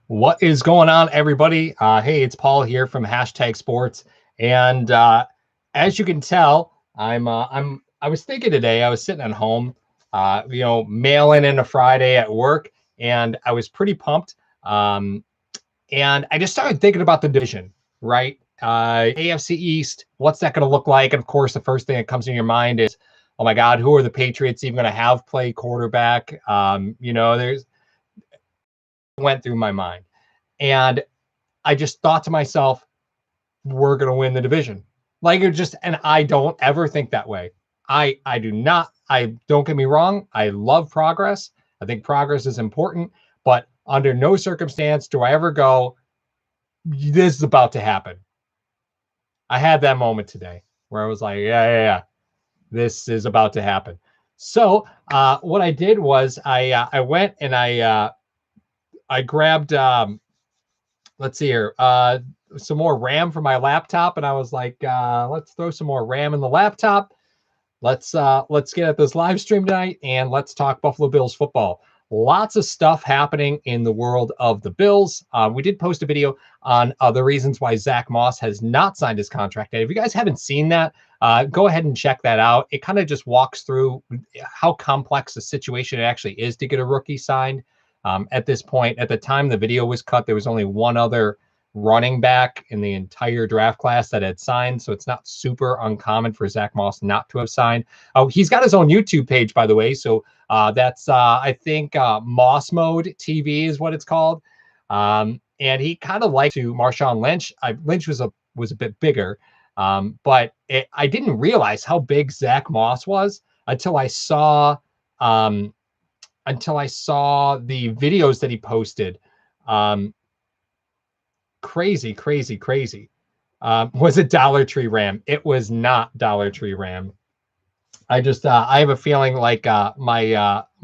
What is going on, everybody? Hey, it's Paul here from #Sports, and as you can tell, I was thinking today. I was sitting at home, mailing in a Friday at work, and I was pretty pumped. And I just started thinking about the division, right? AFC East. What's that going to look like? And of course, the first thing that comes in your mind is, oh my God, who are the Patriots even going to have play quarterback? There's went through my mind. And I just thought to myself, we're going to win the division. And I don't ever think that way. I do not. Don't get me wrong. I love progress. I think progress is important, but under no circumstance do I ever go, this is about to happen. I had that moment today where I was like, yeah, this is about to happen. So what I did was I went and I grabbed, let's see here, some more RAM for my laptop. And I was like, let's throw some more RAM in the laptop. Let's get at this live stream tonight and let's talk Buffalo Bills football. Lots of stuff happening in the world of the Bills. We did post a video on the reasons why Zach Moss has not signed his contract. And if you guys haven't seen that, go ahead and check that out. It kind of just walks through how complex the situation it actually is to get a rookie signed. At this point, at the time the video was cut, there was only one other running back in the entire draft class that had signed. So it's not super uncommon for Zach Moss not to have signed. Oh, he's got his own YouTube page, by the way. So that's, I think, Moss Mode TV is what it's called. And he kind of liked to Marshawn Lynch. Lynch was a bit bigger, but I didn't realize how big Zach Moss was until I saw the videos that he posted. Crazy. Was it Dollar Tree RAM? It was not Dollar Tree RAM. I just I have a feeling like my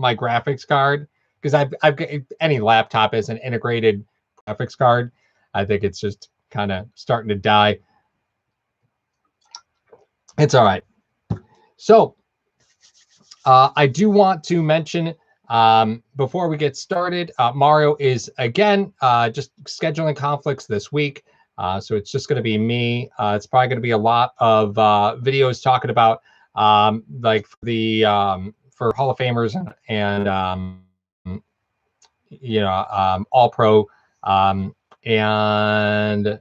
graphics card, because I've got any laptop as an integrated graphics card. I think it's just kind of starting to die. It's all right. So I do want to mention, before we get started, Mario is again just scheduling conflicts this week. So it's just going to be me. It's probably going to be a lot of videos talking about like for Hall of Famers and All Pro and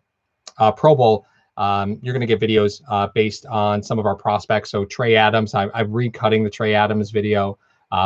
Pro Bowl. You're going to get videos based on some of our prospects. So Trey Adams, I'm recutting the Trey Adams video.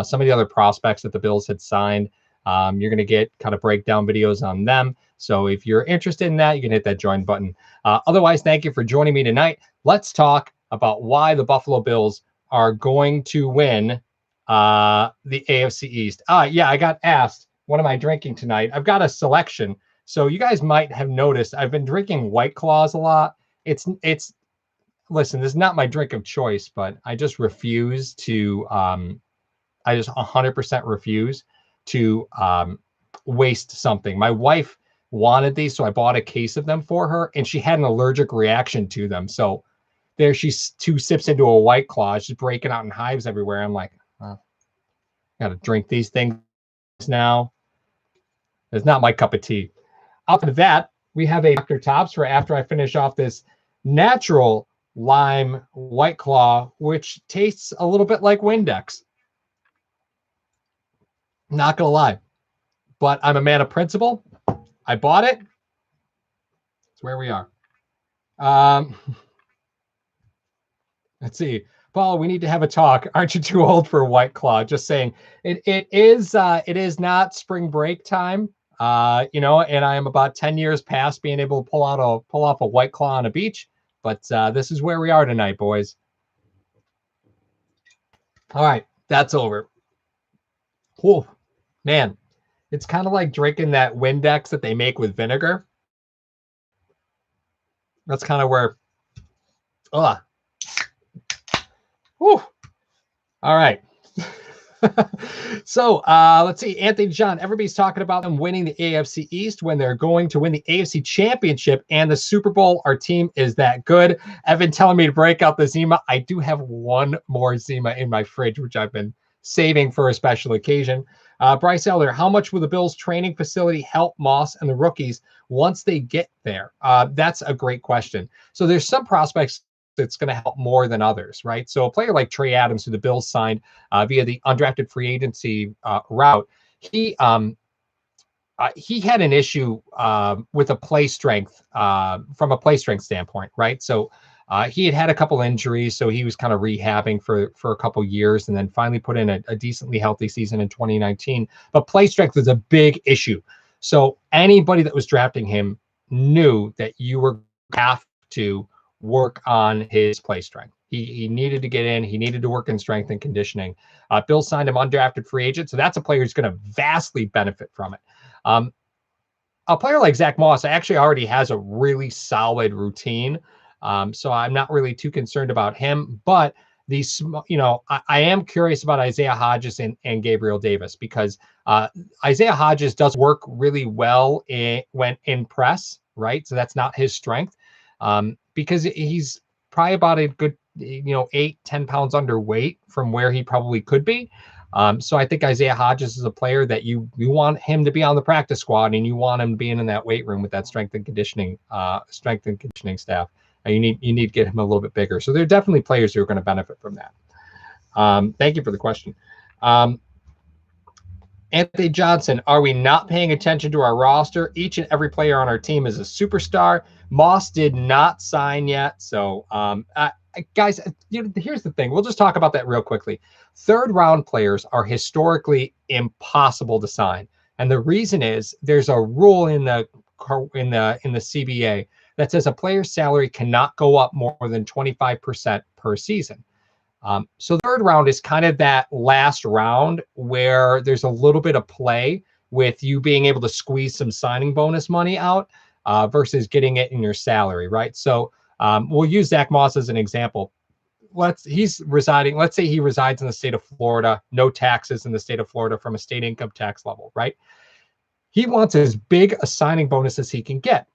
Some of the other prospects that the Bills had signed, you're going to get kind of breakdown videos on them. So if you're interested in that, you can hit that join button. Otherwise, thank you for joining me tonight. Let's talk about why the Buffalo Bills are going to win the AFC East. Yeah, I got asked, what am I drinking tonight? I've got a selection. So you guys might have noticed I've been drinking White Claws a lot. Listen, this is not my drink of choice, but I just refuse to, I just 100% refuse to waste something. My wife wanted these, so I bought a case of them for her, and she had an allergic reaction to them. So there she's 2 sips into a White Claw. She's breaking out in hives everywhere. I'm like, got to drink these things now. It's not my cup of tea. After that, we have a Dr. Tops for after I finish off this natural lime White Claw, which tastes a little bit like Windex. Not going to lie, but I'm a man of principle. I bought it. That's where we are. Let's see. Paul, we need to have a talk. Aren't you too old for a White Claw? Just saying. It is not spring break time. And I am about 10 years past being able to pull off a White Claw on a beach. But this is where we are tonight, boys. All right, that's over. Whew, man, it's kind of like drinking that Windex that they make with vinegar. That's kind of where. Whew. All right. So let's see. Anthony John, everybody's talking about them winning the AFC East when they're going to win the AFC Championship and the Super Bowl. Our team is that good. Evan telling me to break out the Zima. I do have one more Zima in my fridge, which I've been saving for a special occasion. Bryce Elder, how much will the Bills training facility help Moss and the rookies once they get there? That's a great question. So there's some prospects that's going to help more than others, right? So a player like Trey Adams, who the Bills signed via the undrafted free agency route, he had an issue with a play strength from a play strength standpoint, right? So he had a couple injuries, so he was kind of rehabbing for a couple years, and then finally put in a decently healthy season in 2019. But play strength was a big issue. So anybody that was drafting him knew that you were have to work on his play strength. He needed to get in. He needed to work in strength and conditioning. Bill signed him undrafted free agent, so that's a player who's going to vastly benefit from it. A player like Zach Moss actually already has a really solid routine. So I'm not really too concerned about him, but I am curious about Isaiah Hodgins and Gabriel Davis, because Isaiah Hodgins does work really well when in press, right? So that's not his strength, because he's probably about a good, 8-10 pounds underweight from where he probably could be. So I think Isaiah Hodgins is a player that you want him to be on the practice squad, and you want him being in that weight room with that strength and conditioning staff. You need to get him a little bit bigger. So there are definitely players who are going to benefit from that. Thank you for the question. Anthony Johnson, are we not paying attention to our roster? Each and every player on our team is a superstar. Moss did not sign yet. So, guys, here's the thing. We'll just talk about that real quickly. Third round players are historically impossible to sign. And the reason is there's a rule in the CBA that says a player's salary cannot go up more than 25% per season. So the third round is kind of that last round where there's a little bit of play with you being able to squeeze some signing bonus money out versus getting it in your salary, right? So we'll use Zach Moss as an example. Let's say he resides in the state of Florida, no taxes in the state of Florida from a state income tax level, right? He wants as big a signing bonus as he can get.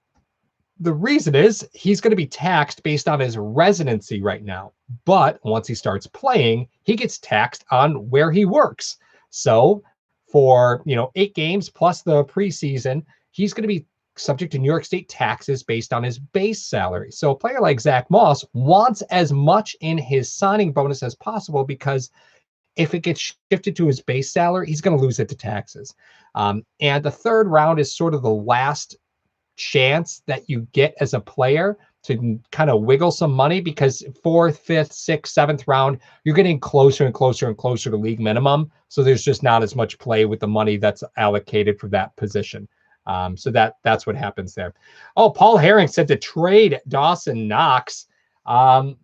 The reason is he's going to be taxed based on his residency right now. But once he starts playing, he gets taxed on where he works. So for 8 games plus the preseason, he's going to be subject to New York State taxes based on his base salary. So a player like Zach Moss wants as much in his signing bonus as possible, because if it gets shifted to his base salary, he's going to lose it to taxes. And the third round is sort of the last chance that you get as a player to kind of wiggle some money, because 4th, 5th, 6th, 7th round, you're getting closer and closer and closer to league minimum. So there's just not as much play with the money that's allocated for that position. So that's what happens there. Oh, Paul Herring said to trade Dawson Knox. I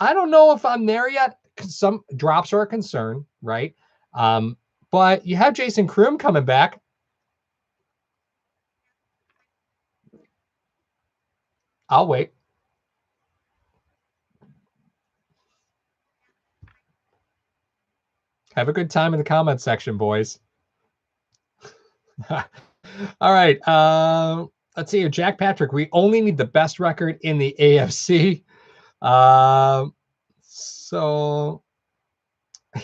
don't know if I'm there yet. Some drops are a concern, right? But you have Jason Kroom coming back. I'll wait. Have a good time in the comments section, boys. All right. Let's see here. Jack Patrick, we only need the best record in the AFC. So,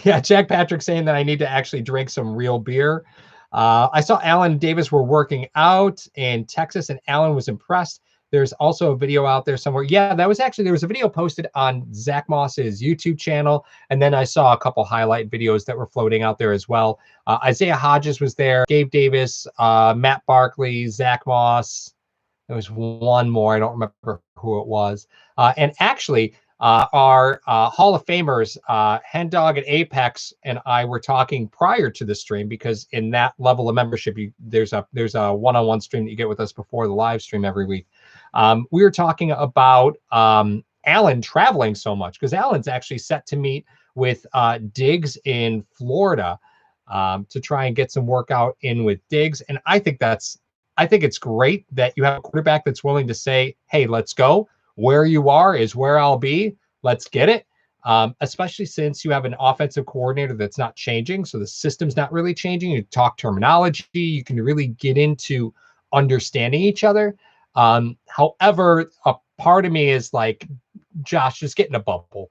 yeah, Jack Patrick saying that I need to actually drink some real beer. I saw Alan and Davis were working out in Texas, and Alan was impressed. There's also a video out there somewhere. Yeah, there was a video posted on Zach Moss's YouTube channel. And then I saw a couple highlight videos that were floating out there as well. Isaiah Hodgins was there, Gabe Davis, Matt Barkley, Zach Moss. There was one more. I don't remember who it was. And actually, our Hall of Famers, Hen Dog and Apex, and I were talking prior to the stream, because in that level of membership, there's a one-on-one stream that you get with us before the live stream every week. We were talking about Alan traveling so much, because Alan's actually set to meet with Diggs in Florida to try and get some workout in with Diggs. And I think it's great that you have a quarterback that's willing to say, hey, let's go. Where you are is where I'll be. Let's get it. Especially since you have an offensive coordinator that's not changing. So the system's not really changing. You talk terminology. You can really get into understanding each other. However, a part of me is like, Josh, just get in a bubble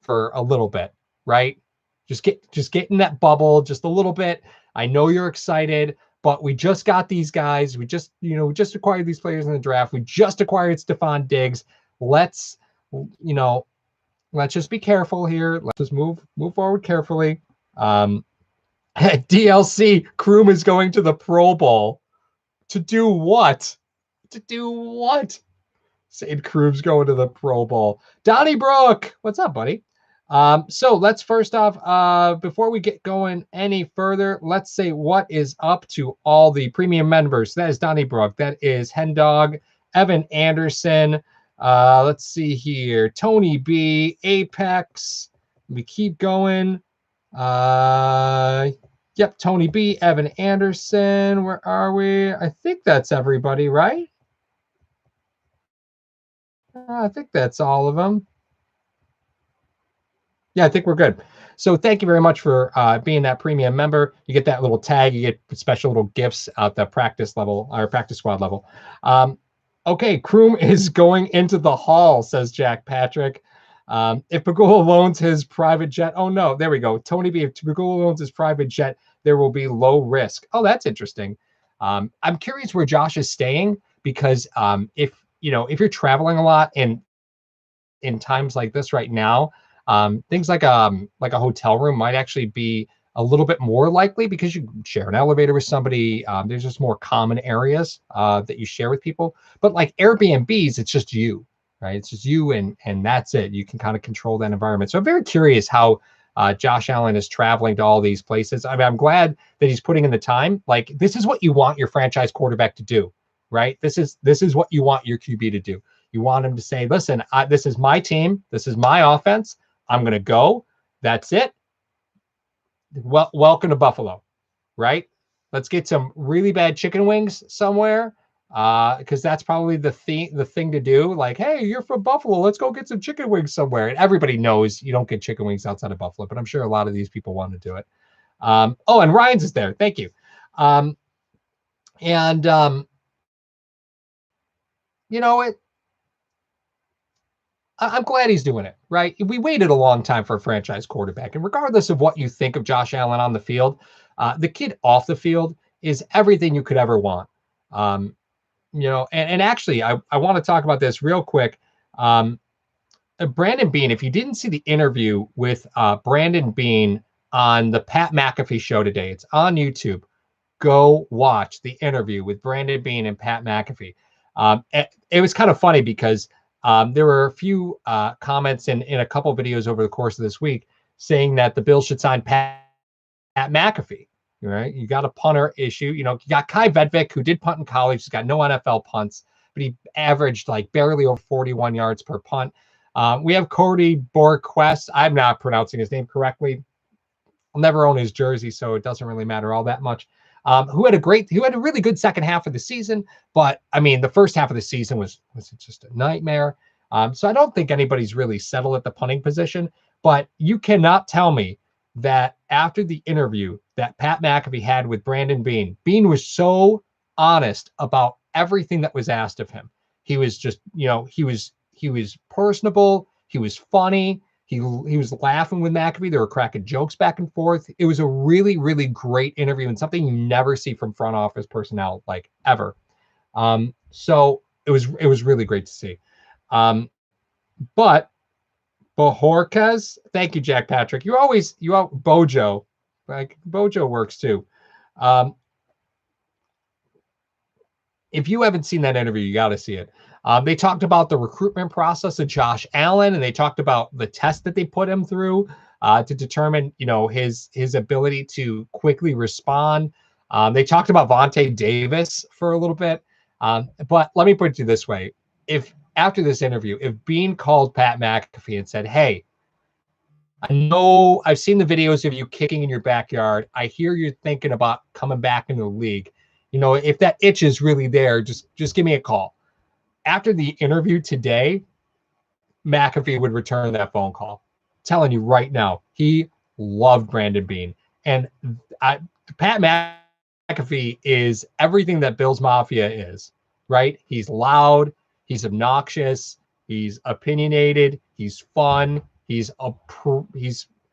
for a little bit, right? Just get in that bubble just a little bit. I know you're excited, but we just got these guys. We just acquired these players in the draft. We just acquired Stephon Diggs. Let's let's just be careful here. Let's just move forward carefully. DLC Kroom is going to the Pro Bowl. To do what? To do what? St. Kroom's going to the Pro Bowl. Donnybrook, what's up, buddy? So let's first off, before we get going any further, let's say what is up to all the premium members. That is Donnybrook. That is Hendog, Evan Anderson. Let's see here. Tony B, Apex. We keep going. Yep, Tony B, Evan Anderson. Where are we? I think that's everybody, right? I think that's all of them. Yeah, I think we're good. So thank you very much for being that premium member. You get that little tag. You get special little gifts at the practice level or practice squad level. Okay, Kroom is going into the hall, says Jack Patrick. If Pagula loans his private jet, oh no, there we go. Tony B, if Pagula loans his private jet, there will be low risk. Oh, that's interesting. I'm curious where Josh is staying because if you're traveling a lot and in times like this right now, things like a hotel room might actually be a little bit more likely because you share an elevator with somebody. There's just more common areas that you share with people. But like Airbnbs, it's just you, right? It's just you and that's it. You can kind of control that environment. So I'm very curious how Josh Allen is traveling to all these places. I mean, I'm glad that he's putting in the time. Like, this is what you want your franchise quarterback to do, right? This is what you want your QB to do. You want him to say, listen, this is my team. This is my offense. I'm going to go. That's it. Well, welcome to Buffalo, right? Let's get some really bad chicken wings somewhere because that's probably the thing to do. Like, hey, you're from Buffalo. Let's go get some chicken wings somewhere. And everybody knows you don't get chicken wings outside of Buffalo, but I'm sure a lot of these people want to do it. Oh, and Ryan's is there. Thank you. I'm glad he's doing it, right? We waited a long time for a franchise quarterback. And regardless of what you think of Josh Allen on the field, the kid off the field is everything you could ever want. And actually, I want to talk about this real quick. Brandon Beane, if you didn't see the interview with Brandon Beane on the Pat McAfee show today, it's on YouTube. Go watch the interview with Brandon Beane and Pat McAfee. It was kind of funny because there were a few comments in a couple videos over the course of this week saying that the Bills should sign Pat McAfee. Right? You got a punter issue. You got Kai Vedvik, who did punt in college. He's got no NFL punts, but he averaged like barely over 41 yards per punt. We have Cody Borquest. I'm not pronouncing his name correctly. I'll never own his jersey, so it doesn't really matter all that much. Who had a really good second half of the season, but I mean, the first half of the season was just a nightmare. So I don't think anybody's really settled at the punting position, but you cannot tell me that after the interview that Pat McAfee had with Brandon Beane, Beane was so honest about everything that was asked of him. He was just, he was personable. He was funny. He was laughing with McAfee. They were cracking jokes back and forth. It was a really, really great interview and something you never see from front office personnel, like, ever. So it was really great to see. But Bojorquez, thank you, Jack Patrick. Bojo, like Bojo works too. If you haven't seen that interview, you got to see it. They talked about the recruitment process of Josh Allen, and they talked about the test that they put him through to determine, his ability to quickly respond. They talked about Vontae Davis for a little bit. But let me put it to you this way. If after this interview, if Beane called Pat McAfee and said, hey, I know I've seen the videos of you kicking in your backyard. I hear you're thinking about coming back into the league. If that itch is really there, just give me a call. After the interview today, McAfee would return that phone call. I'm telling you right now, he loved Brandon Beane. And Pat McAfee is everything that BillsMafia is, right? He's loud. He's obnoxious. He's opinionated. He's fun. He's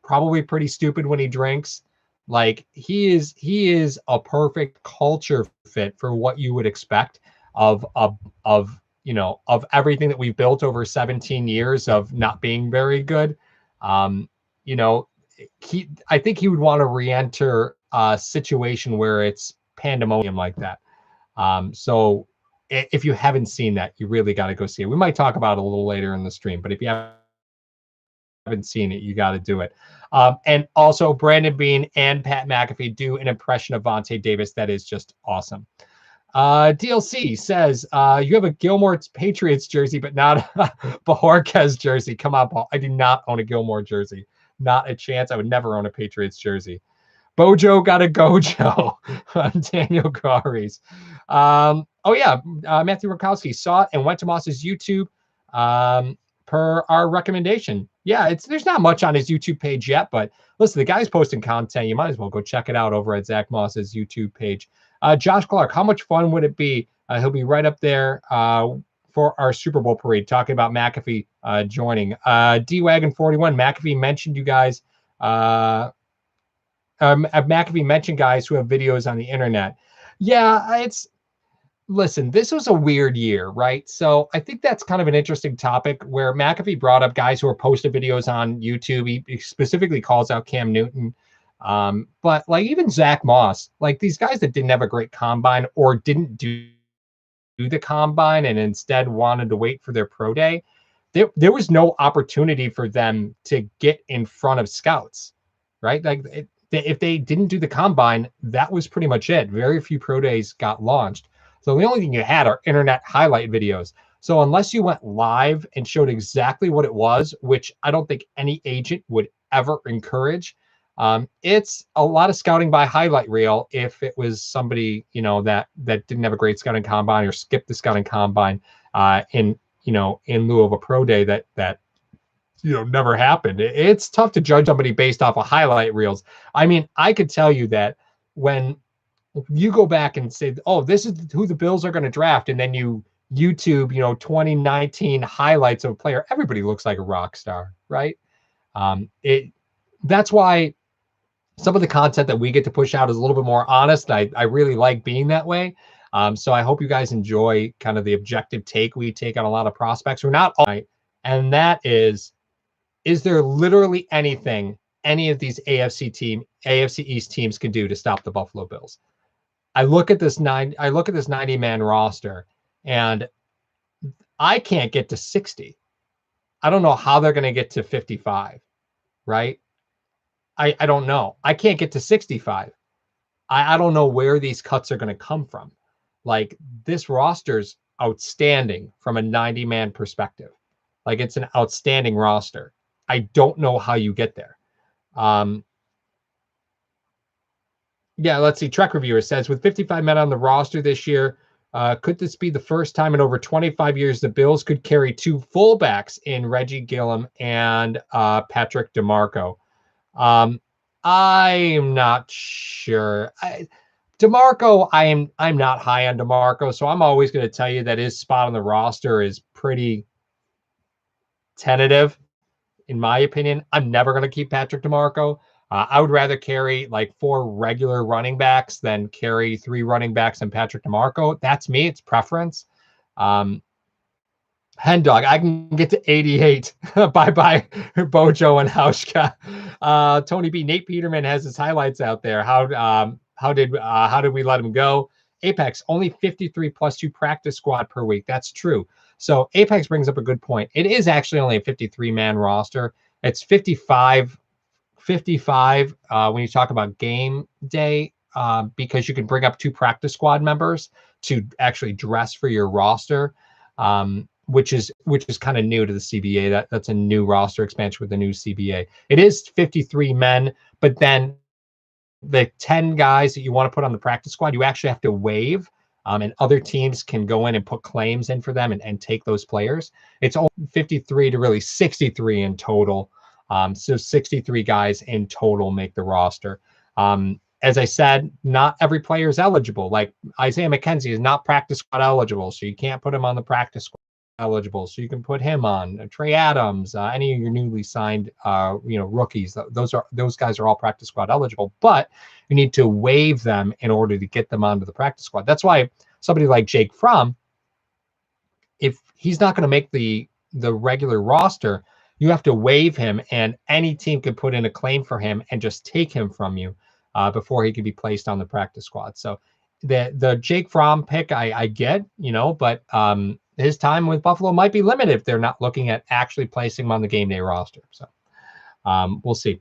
probably pretty stupid when he drinks. Like he is a perfect culture fit for what you would expect of of everything that we've built over 17 years of not being very good. Um, you know, I think he would want to re-enter a situation where it's pandemonium like that. So if you haven't seen that, you really got to go see it. We might talk about it a little later in the stream, but if you haven't seen it, you got to do it. And also, Brandon Bean and Pat McAfee do an impression of Vontae Davis that is just awesome. DLC says, you have a Gilmore Patriots jersey, but not a Bajorquez jersey. Come on, Paul. I do not own a Gilmore jersey. Not a chance. I would never own a Patriots jersey. Bojo got a Gojo on Daniel Garies. Oh, yeah. Matthew Rakowski saw it and went to Moss's YouTube per our recommendation. Yeah, there's not much on his YouTube page yet, but listen, the guy's posting content. You might as well go check it out over at Zach Moss's YouTube page. Josh Clark, how much fun would it be? He'll be right up there for our Super Bowl parade, talking about McAfee joining. D-Wagon 41, McAfee mentioned you guys. McAfee mentioned guys who have videos on the internet. Yeah, listen, this was a weird year, right? So I think that's kind of an interesting topic where McAfee brought up guys who are posting videos on YouTube. He specifically calls out Cam Newton. But like even Zach Moss, like these guys that didn't have a great combine or didn't do the combine and instead wanted to wait for their pro day, there was no opportunity for them to get in front of scouts, right? Like if they didn't do the combine, that was pretty much it. Very few pro days got launched. So the only thing you had are internet highlight videos. So unless you went live and showed exactly what it was, which I don't think any agent would ever encourage, it's a lot of scouting by highlight reel if it was somebody, that didn't have a great scouting combine or skipped the scouting combine in lieu of a pro day that never happened. It's tough to judge somebody based off of highlight reels. I mean, I could tell you that when you go back and say, oh, this is who the Bills are going to draft, and then you YouTube, 2019 highlights of a player, everybody looks like a rock star, right? That's why some of the content that we get to push out is a little bit more honest. I really like being that way. So I hope you guys enjoy kind of the objective take we take on a lot of prospects. We're not all right. And that is there literally anything any of these AFC East teams can do to stop the Buffalo Bills? I look at this 90-man roster, and I can't get to 60. I don't know how they're going to get to 55, right? I don't know. I can't get to 65. I don't know where these cuts are going to come from. Like, this roster's outstanding from a 90-man perspective. Like, it's an outstanding roster. I don't know how you get there. Yeah, let's see. Trek Reviewer says, with 55 men on the roster this year, could this be the first time in over 25 years the Bills could carry two fullbacks in Reggie Gillum and Patrick DeMarco? I'm not sure. DeMarco, I'm not high on DeMarco, so I'm always going to tell you that his spot on the roster is pretty tentative, in my opinion. I'm never going to keep Patrick DeMarco. I would rather carry like 4 regular running backs than carry 3 running backs and Patrick DeMarco. That's me. It's preference. Hen Dog, I can get to 88. Bye-bye, Bojo and Hauschka. Tony B. Nate Peterman has his highlights out there. How did we let him go? Apex, only 53 plus 2 practice squad per week. That's true. So Apex brings up a good point. It is actually only a 53-man roster. It's 55 when you talk about game day, because you can bring up 2 practice squad members to actually dress for your roster, which is kind of new to the CBA. That's a new roster expansion with the new CBA. It is 53 men, but then the 10 guys that you want to put on the practice squad, you actually have to waive, and other teams can go in and put claims in for them and take those players. It's only 53 to really 63 in total. So 63 guys in total make the roster. As I said, not every player is eligible. Like Isaiah McKenzie is not practice squad eligible, so you can't put him on the practice squad. eligible, so you can put him on. Trey Adams, any of your newly signed, rookies. Those guys are all practice squad eligible, but you need to waive them in order to get them onto the practice squad. That's why somebody like Jake Fromm, if he's not going to make the regular roster, you have to waive him, and any team can put in a claim for him and just take him from you before he can be placed on the practice squad. So the Jake Fromm pick, I get, but his time with Buffalo might be limited if they're not looking at actually placing him on the game day roster. So we'll see.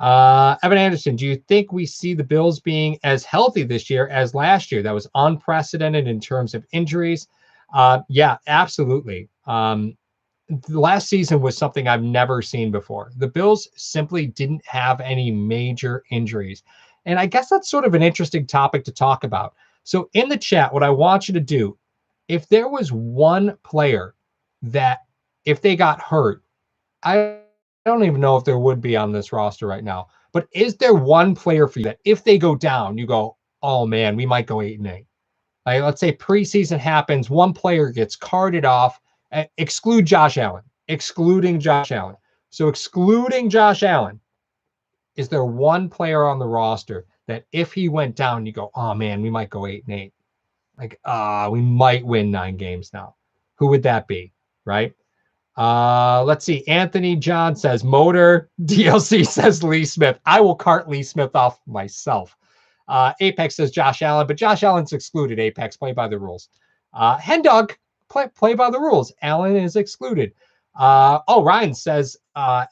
Evan Anderson, do you think we see the Bills being as healthy this year as last year? That was unprecedented in terms of injuries. Yeah, absolutely. The last season was something I've never seen before. The Bills simply didn't have any major injuries. And I guess that's sort of an interesting topic to talk about. So in the chat, what I want you to do, if there was one player that if they got hurt, I don't even know if there would be on this roster right now, but is there one player for you that if they go down, you go, oh man, we might go 8-8? Like, let's say preseason happens, one player gets carted off, excluding Josh Allen. So excluding Josh Allen, is there one player on the roster that if he went down, you go, oh man, we might go 8-8? Like, we might win 9 games now. Who would that be? Right? Let's see. Anthony John says motor. DLC says Lee Smith. I will cart Lee Smith off myself. Apex says Josh Allen, but Josh Allen's excluded. Apex, play by the rules. Hendog, play by the rules. Allen is excluded. Ryan says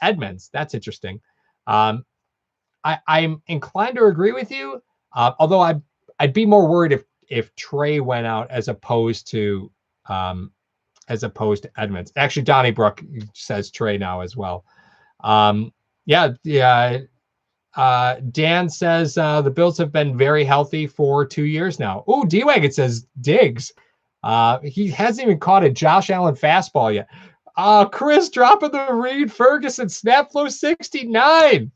Edmonds. That's interesting. I'm inclined to agree with you, although I'd be more worried if Trey went out as opposed to Edmonds. Actually, Donnybrook says Trey now as well. Dan says the Bills have been very healthy for 2 years now. Oh, D-Wagon says Diggs. He hasn't even caught a Josh Allen fastball yet. Chris dropping the Reed Ferguson snap flow 69.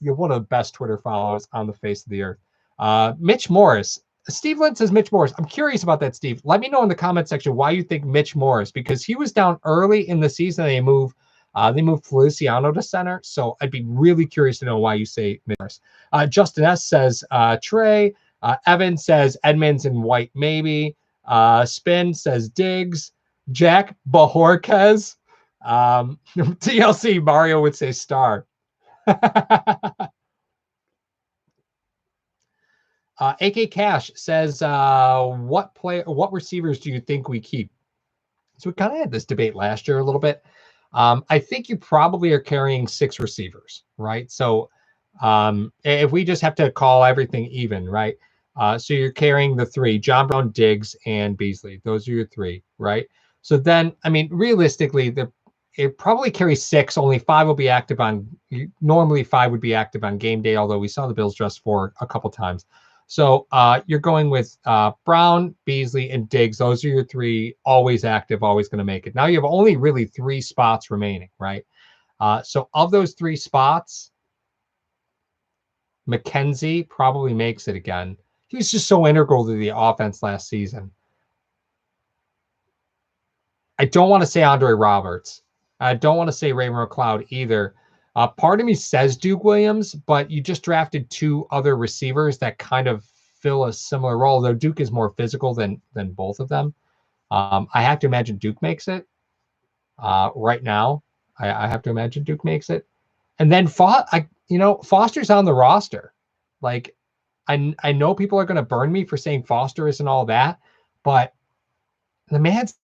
You're one of the best Twitter followers on the face of the earth. Mitch Morris. Steve Lynn says Mitch Morris. I'm curious about that, Steve. Let me know in the comment section why you think Mitch Morris, because he was down early in the season. They moved Feliciano to center. So I'd be really curious to know why you say Mitch Morris. Justin S says Trey. Evan says Edmonds and White maybe. Spin says Diggs. Jack Bajorquez. TLC Mario would say Star. AK Cash says, what receivers do you think we keep? So we kind of had this debate last year a little bit. I think you probably are carrying 6 receivers, right? So if we just have to call everything even, right? So you're carrying the 3, John Brown, Diggs, and Beasley. Those are your 3, right? So then, I mean, realistically, it probably carries 6. Only 5 will be active normally 5 would be active on game day, although we saw the Bills dress 4 a couple times. So you're going with Brown, Beasley, and Diggs. Those are your 3 always active, always going to make it. Now you have only really 3 spots remaining, right? So of those 3 spots, McKenzie probably makes it again. He was just so integral to the offense last season. I don't want to say Andre Roberts. I don't want to say Raymond McLeod either. Part of me says Duke Williams, but you just drafted 2 other receivers that kind of fill a similar role, though Duke is more physical than both of them. I have to imagine Duke makes it. Right now, I have to imagine Duke makes it. And then Foster's on the roster. Like, I know people are going to burn me for saying Foster isn't all that, but the man's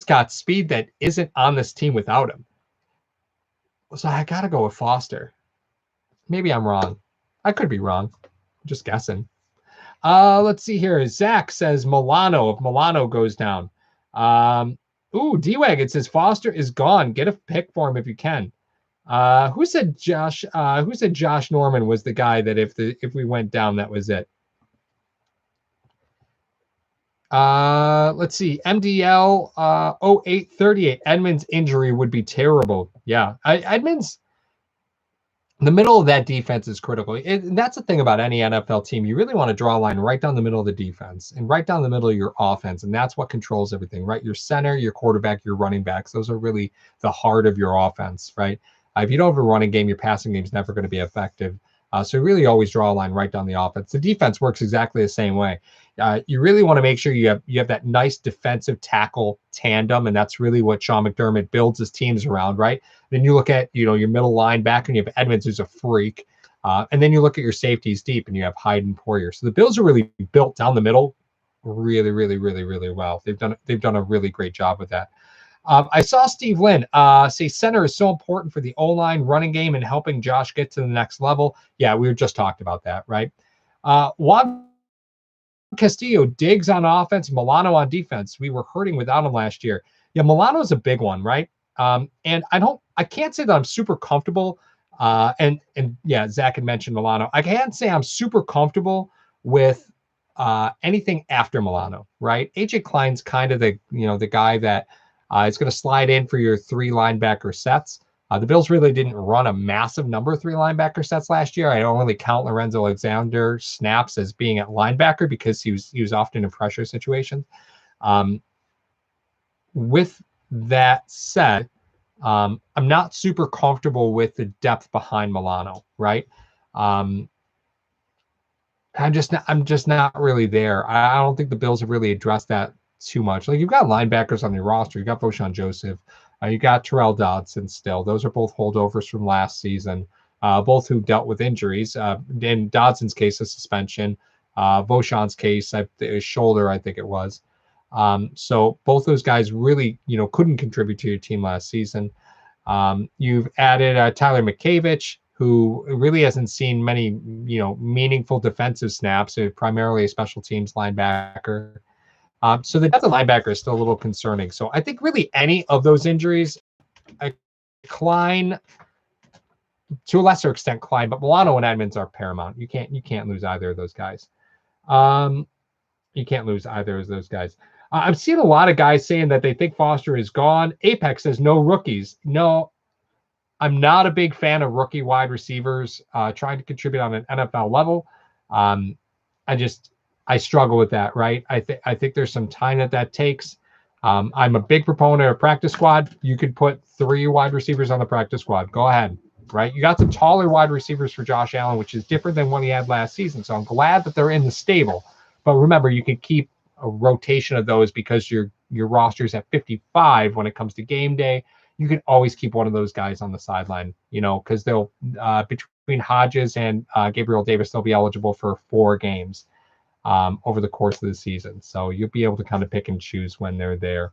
got speed that isn't on this team without him. So I got to go with Foster. Maybe I'm wrong. I could be wrong. I'm just guessing. Let's see here. Zach says Milano. If Milano goes down. D-Wagon says Foster is gone. Get a pick for him if you can. Who said Josh Norman was the guy that if we went down, that was it? Let's see. MDL 0838. Edmonds' injury would be terrible. Yeah. Edmonds, The middle of that defense is critical. And that's the thing about any NFL team. You really want to draw a line right down the middle of the defense and right down the middle of your offense. And that's what controls everything, right? Your center, your quarterback, your running backs. Those are really the heart of your offense, right? If you don't have a running game, your passing game is never going to be effective. So you really always draw a line right down the offense. The defense works exactly the same way. You really want to make sure you have that nice defensive tackle tandem, and that's really what Sean McDermott builds his teams around, right? Then you look at your middle linebacker, and you have Edmonds, who's a freak, and then you look at your safeties deep, and you have Hyde and Poyer. So the Bills are really built down the middle, really, really, really, really well. They've done a really great job with that. I saw Steve Lynn say center is so important for the O-line running game and helping Josh get to the next level. Yeah, we were just talked about that, right? Juan Castillo digs on offense, Milano on defense. We were hurting without him last year. Yeah, Milano's a big one, right? And I can't say that I'm super comfortable. And yeah, Zach had mentioned Milano. I can't say I'm super comfortable with anything after Milano, right? AJ Klein's kind of the guy that is going to slide in for your three linebacker sets. The Bills really didn't run a massive number of three linebacker sets last year. I don't really count Lorenzo Alexander snaps as being at linebacker because he was often in pressure situations. With that said, I'm not super comfortable with the depth behind Milano, right? I'm just not really there. I don't think the Bills have really addressed that too much. Like, you've got linebackers on your roster. You've got Voshon Joseph. You got Terrell Dodson still. Those are both holdovers from last season, both who dealt with injuries. In Dodson's case, a suspension. Voshon's case, his shoulder, I think it was. So both those guys really, couldn't contribute to your team last season. You've added Tyler McCavich, who really hasn't seen many, meaningful defensive snaps, primarily a special teams linebacker. So the depth of linebacker is still a little concerning. So I think really any of those injuries, Klein, to a lesser extent Klein, but Milano and Edmonds are paramount. You can't lose either of those guys. You can't lose either of those guys. I've seen a lot of guys saying that they think Foster is gone. Apex says no rookies. No, I'm not a big fan of rookie wide receivers trying to contribute on an NFL level. I struggle with that, right? I think there's some time that takes. I'm a big proponent of practice squad. You could put 3 wide receivers on the practice squad. Go ahead, right? You got some taller wide receivers for Josh Allen, which is different than what he had last season. So I'm glad that they're in the stable. But remember, you can keep a rotation of those because your roster's at 55 when it comes to game day. You can always keep one of those guys on the sideline, because they'll between Hodges and Gabriel Davis, they'll be eligible for 4 games over the course of the season. So you'll be able to kind of pick and choose when they're there.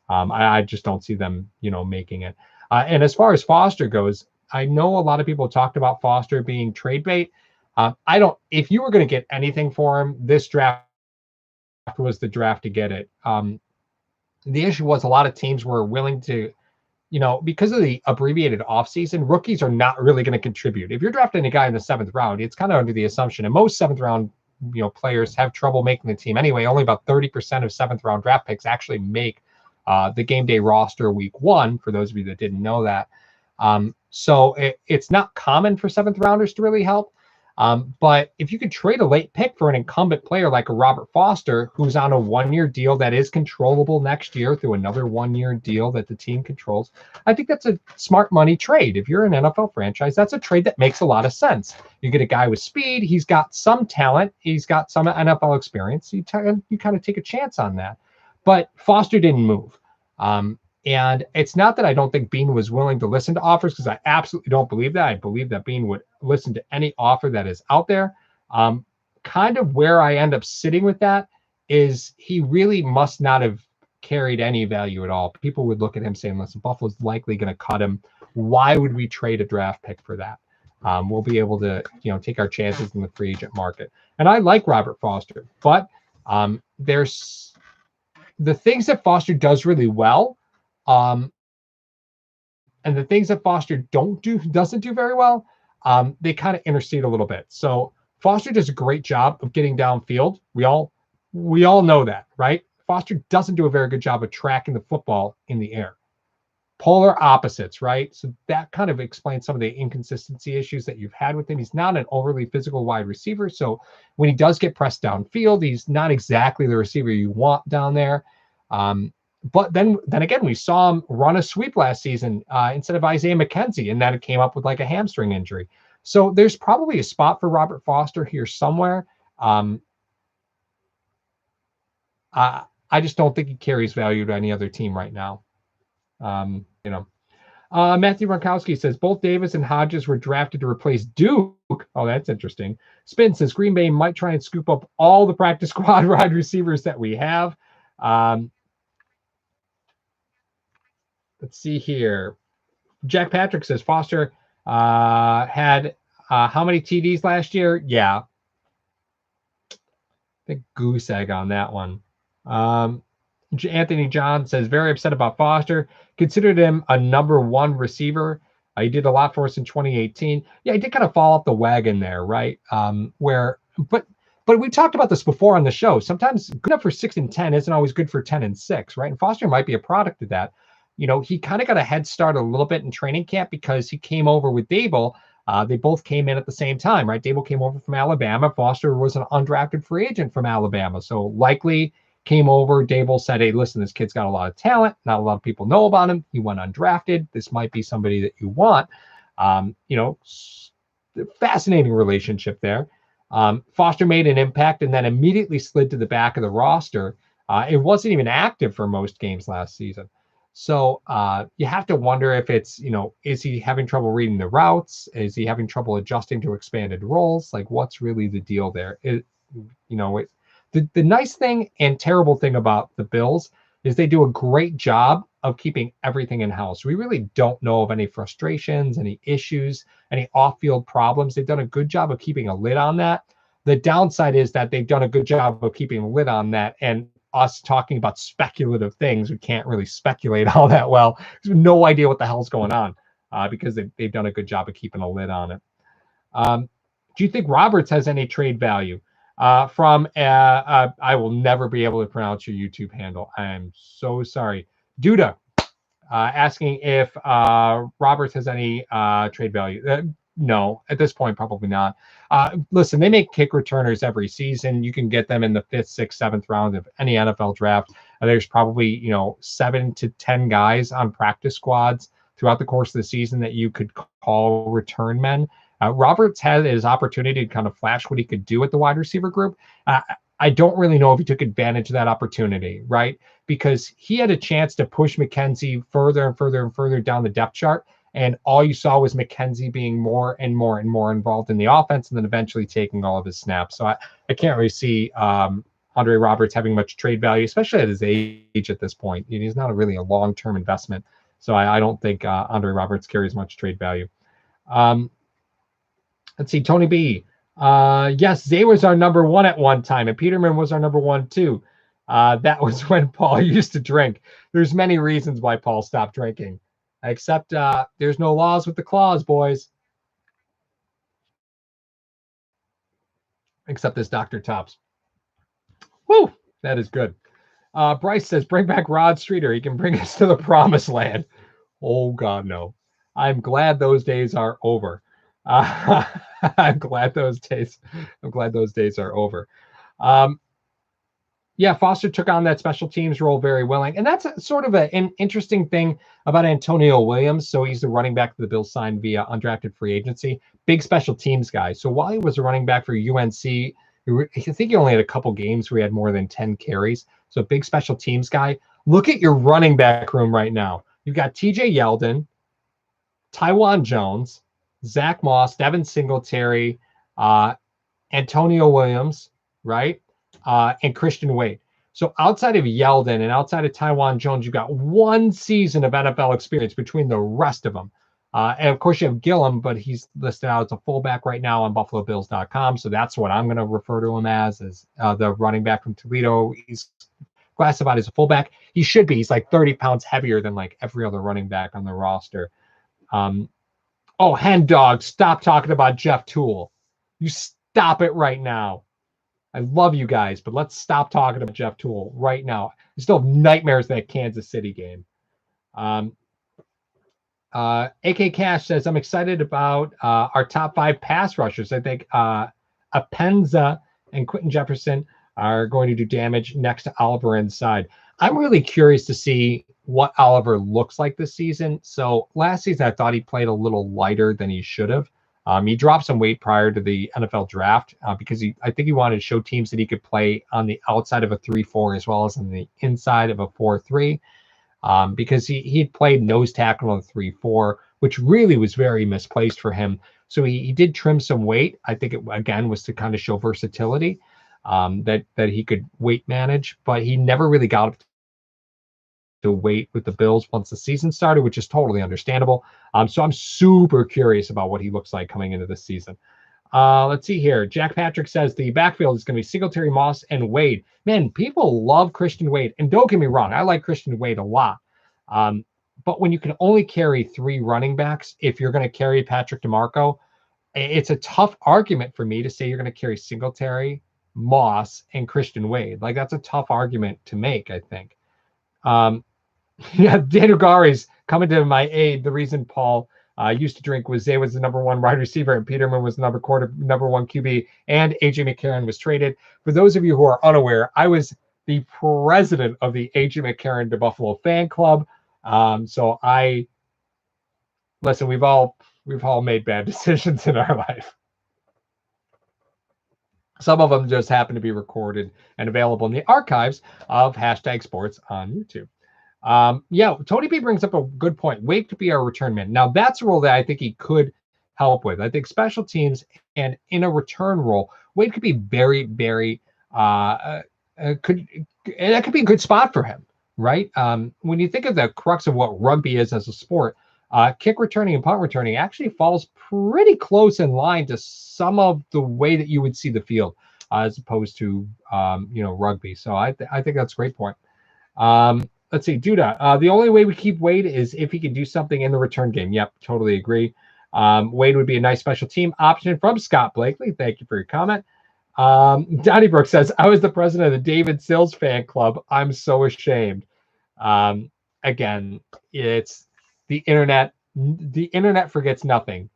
I just don't see them, making it. And as far as Foster goes, I know a lot of people talked about Foster being trade bait. If you were going to get anything for him, this draft was the draft to get it. The issue was a lot of teams were willing to, because of the abbreviated offseason, rookies are not really going to contribute. If you're drafting a guy in the 7th round, it's kind of under the assumption, and most 7th round players have trouble making the team anyway. Only about 30% of 7th round draft picks actually make the game day roster week 1, for those of you that didn't know that. So it's not common for 7th rounders to really help. But if you could trade a late pick for an incumbent player like a Robert Foster, who's on a 1-year deal that is controllable next year through another 1-year deal that the team controls, I think that's a smart money trade. If you're an NFL franchise, that's a trade that makes a lot of sense. You get a guy with speed. He's got some talent. He's got some NFL experience. You kind of take a chance on that. But Foster didn't move. And it's not that I don't think Bean was willing to listen to offers, because I absolutely don't believe that. I believe that Bean would listen to any offer that is out there. Kind of where I end up sitting with that is he really must not have carried any value at all. People would look at him saying, listen, Buffalo's likely going to cut him. Why would we trade a draft pick for that? We'll be able to, take our chances in the free agent market. And I like Robert Foster, but there's the things that Foster does really well. And the things that Foster doesn't do very well, they kind of intercede a little bit. So Foster does a great job of getting downfield. We all know that, right? Foster doesn't do a very good job of tracking the football in the air. polar opposites, right? So that kind of explains some of the inconsistency issues that you've had with him. He's not an overly physical wide receiver. So when he does get pressed downfield, he's not exactly the receiver you want down there. But then again, we saw him run a sweep last season instead of Isaiah McKenzie, and then it came up with like a hamstring injury. So there's probably a spot for Robert Foster here somewhere. I just don't think he carries value to any other team right now. Matthew Ronkowski says both Davis and Hodges were drafted to replace Duke. Oh, that's interesting. Spin says Green Bay might try and scoop up all the practice squad wide receivers that we have. Let's see here. Jack Patrick says Foster had how many TDs last year? Yeah. I think goose egg on that one. Anthony John says very upset about Foster. Considered him a number one receiver. He did a lot for us in 2018. Yeah, he did kind of fall off the wagon there, right? But we talked about this before on the show. Sometimes good enough for 6 and 10 isn't always good for 10 and 6, right? And Foster might be a product of that. He kind of got a head start a little bit in training camp because he came over with Dable. They both came in at the same time, right? Dable came over from Alabama. Foster was an undrafted free agent from Alabama. So likely came over. Dable said, hey, listen, this kid's got a lot of talent. Not a lot of people know about him. He went undrafted. This might be somebody that you want. Fascinating relationship there. Foster made an impact and then immediately slid to the back of the roster. It wasn't even active for most games last season. So you have to wonder if it's, is he having trouble reading the routes? Is he having trouble adjusting to expanded roles? Like, what's really the deal there? The nice thing and terrible thing about the Bills is they do a great job of keeping everything in-house. We really don't know of any frustrations, any issues, any off-field problems. They've done a good job of keeping a lid on that. The downside is that they've done a good job of keeping a lid on that, and us talking about speculative things, we can't really speculate all that well. There's no idea what the hell's going on because they've done a good job of keeping a lid on it. Do you think Roberts has any trade value? I will never be able to pronounce your YouTube handle. I am so sorry. Duda asking if Roberts has any trade value. No, at this point, probably not. Listen, they make kick returners every season. You can get them in the 5th, 6th, 7th round of any NFL draft. There's probably 7 to 10 guys on practice squads throughout the course of the season that you could call return men. Roberts had his opportunity to kind of flash what he could do at the wide receiver group. I don't really know if he took advantage of that opportunity, right? Because he had a chance to push McKenzie further and further and further down the depth chart. And all you saw was McKenzie being more and more and more involved in the offense and then eventually taking all of his snaps. So I can't really see Andre Roberts having much trade value, especially at his age at this point. He's not really a long-term investment. So I don't think Andre Roberts carries much trade value. Let's see, Tony B. Yes, Zay was our number one at one time, and Peterman was our number one too. That was when Paul used to drink. There's many reasons why Paul stopped drinking. Except there's no laws with the claws, boys. Except this Dr. Tops. Woo! That is good. Bryce says, bring back Rod Streeter. He can bring us to the promised land. Oh, God, no. I'm glad those days are over. I'm glad those days are over. Yeah, Foster took on that special teams role very willing. And that's sort of an interesting thing about Antonio Williams. So he's the running back that the Bills signed via undrafted free agency. Big special teams guy. So while he was a running back for UNC, I think he only had a couple games where he had more than 10 carries. So big special teams guy. Look at your running back room right now. You've got TJ Yeldon, Tywan Jones, Zach Moss, Devin Singletary, Antonio Williams, right? And Christian Wade. So outside of Yeldon and outside of Tywan Jones, you've got one season of NFL experience between the rest of them. And of course, you have Gillum, but he's listed out as a fullback right now on BuffaloBills.com. So that's what I'm going to refer to him as the running back from Toledo. He's classified as a fullback. He should be. He's like 30 pounds heavier than like every other running back on the roster. Hen Dog, stop talking about Jeff Toole. You stop it right now. I love you guys, but let's stop talking about Jeff Toole right now. I still have nightmares of that Kansas City game. AK Cash says, I'm excited about our top 5 pass rushers. I think Apenza and Quentin Jefferson are going to do damage next to Oliver inside. I'm really curious to see what Oliver looks like this season. So last season, I thought he played a little lighter than he should have. He dropped some weight prior to the NFL draft because I think he wanted to show teams that he could play on the outside of a 3-4 as well as on the inside of a 4-3. Because he'd played nose tackle on 3-4, which really was very misplaced for him. So he did trim some weight. I think it, again, was to kind of show versatility, that he could weight manage, but he never really got up to weight with the Bills once the season started, which is totally understandable. So I'm super curious about what he looks like coming into this season. Let's see here. Jack Patrick says the backfield is going to be Singletary, Moss, and Wade. Man, people love Christian Wade. And don't get me wrong, I like Christian Wade a lot. But when you can only carry 3 running backs, if you're going to carry Patrick DeMarco, it's a tough argument for me to say you're going to carry Singletary, Moss, and Christian Wade. Like, that's a tough argument to make, I think. Yeah, Daniel Gary's coming to my aid. The reason Paul used to drink was Zay was the number 1 wide receiver and Peterman was the number 1 QB, and AJ McCarron was traded. For those of you who are unaware, I was the president of the AJ McCarron to Buffalo fan club. So listen, we've all made bad decisions in our life. Some of them just happen to be recorded and available in the archives of Hashtag Sports on YouTube. Yeah, Tony B brings up a good point. Wade could be our return man. Now, that's a role that I think he could help with. I think special teams and in a return role, Wade could be very, very that could be a good spot for him, right? When you think of the crux of what rugby is as a sport, kick returning and punt returning actually falls pretty close in line to some of the way that you would see the field, as opposed to rugby. So I think that's a great point. Let's see, Duda. The only way we keep Wade is if he can do something in the return game. Yep, totally agree. Wade would be a nice special team option from Scott Blakely. Thank you for your comment. Donnie Brooks says, I was the president of the David Sills fan club. I'm so ashamed. Again, it's the internet. The internet forgets nothing.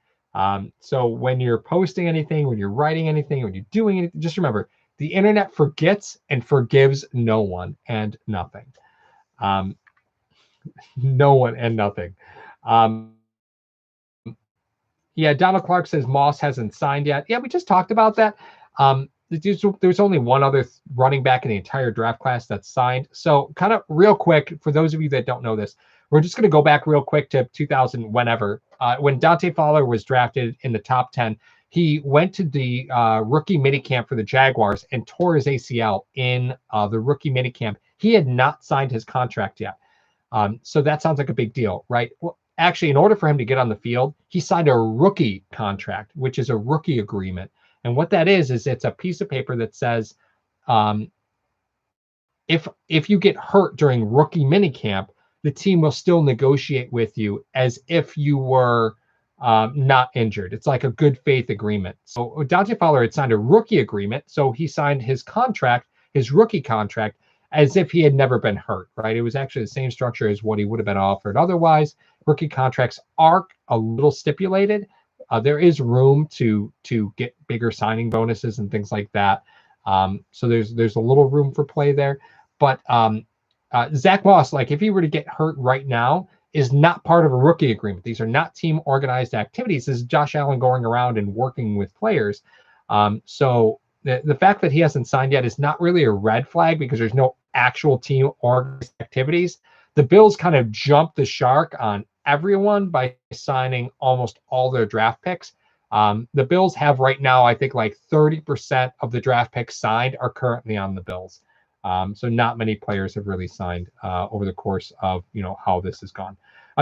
So when you're posting anything, when you're writing anything, when you're doing anything, just remember, the internet forgets and forgives no one and nothing. No one and nothing. Yeah, Donald Clark says Moss hasn't signed yet. Yeah, we just talked about that. There's only one other running back in the entire draft class that's signed. So kind of real quick, for those of you that don't know this, we're just going to go back real quick to 2000, whenever. When Dante Fowler was drafted in the top 10, he went to the rookie minicamp for the Jaguars and tore his ACL in the rookie minicamp. He had not signed his contract yet. So that sounds like a big deal, right? Well, actually, in order for him to get on the field, he signed a rookie contract, which is a rookie agreement. And what that is it's a piece of paper that says, if you get hurt during rookie minicamp, the team will still negotiate with you as if you were not injured. It's like a good faith agreement. So Dante Fowler had signed a rookie agreement. So he signed his contract, his rookie contract, as if he had never been hurt, right? It was actually the same structure as what he would have been offered otherwise. Rookie contracts are a little stipulated. There is room to get bigger signing bonuses and things like that. So there's a little room for play there. But Zach Moss, like if he were to get hurt right now, is not part of a rookie agreement. These are not team organized activities. This is Josh Allen going around and working with players. So the fact that he hasn't signed yet is not really a red flag because there's no actual team organized activities. The Bills kind of jumped the shark on everyone by signing almost all their draft picks. The Bills have right now, I think like 30% of the draft picks signed are currently on the Bills. So not many players have really signed over the course of, how this has gone.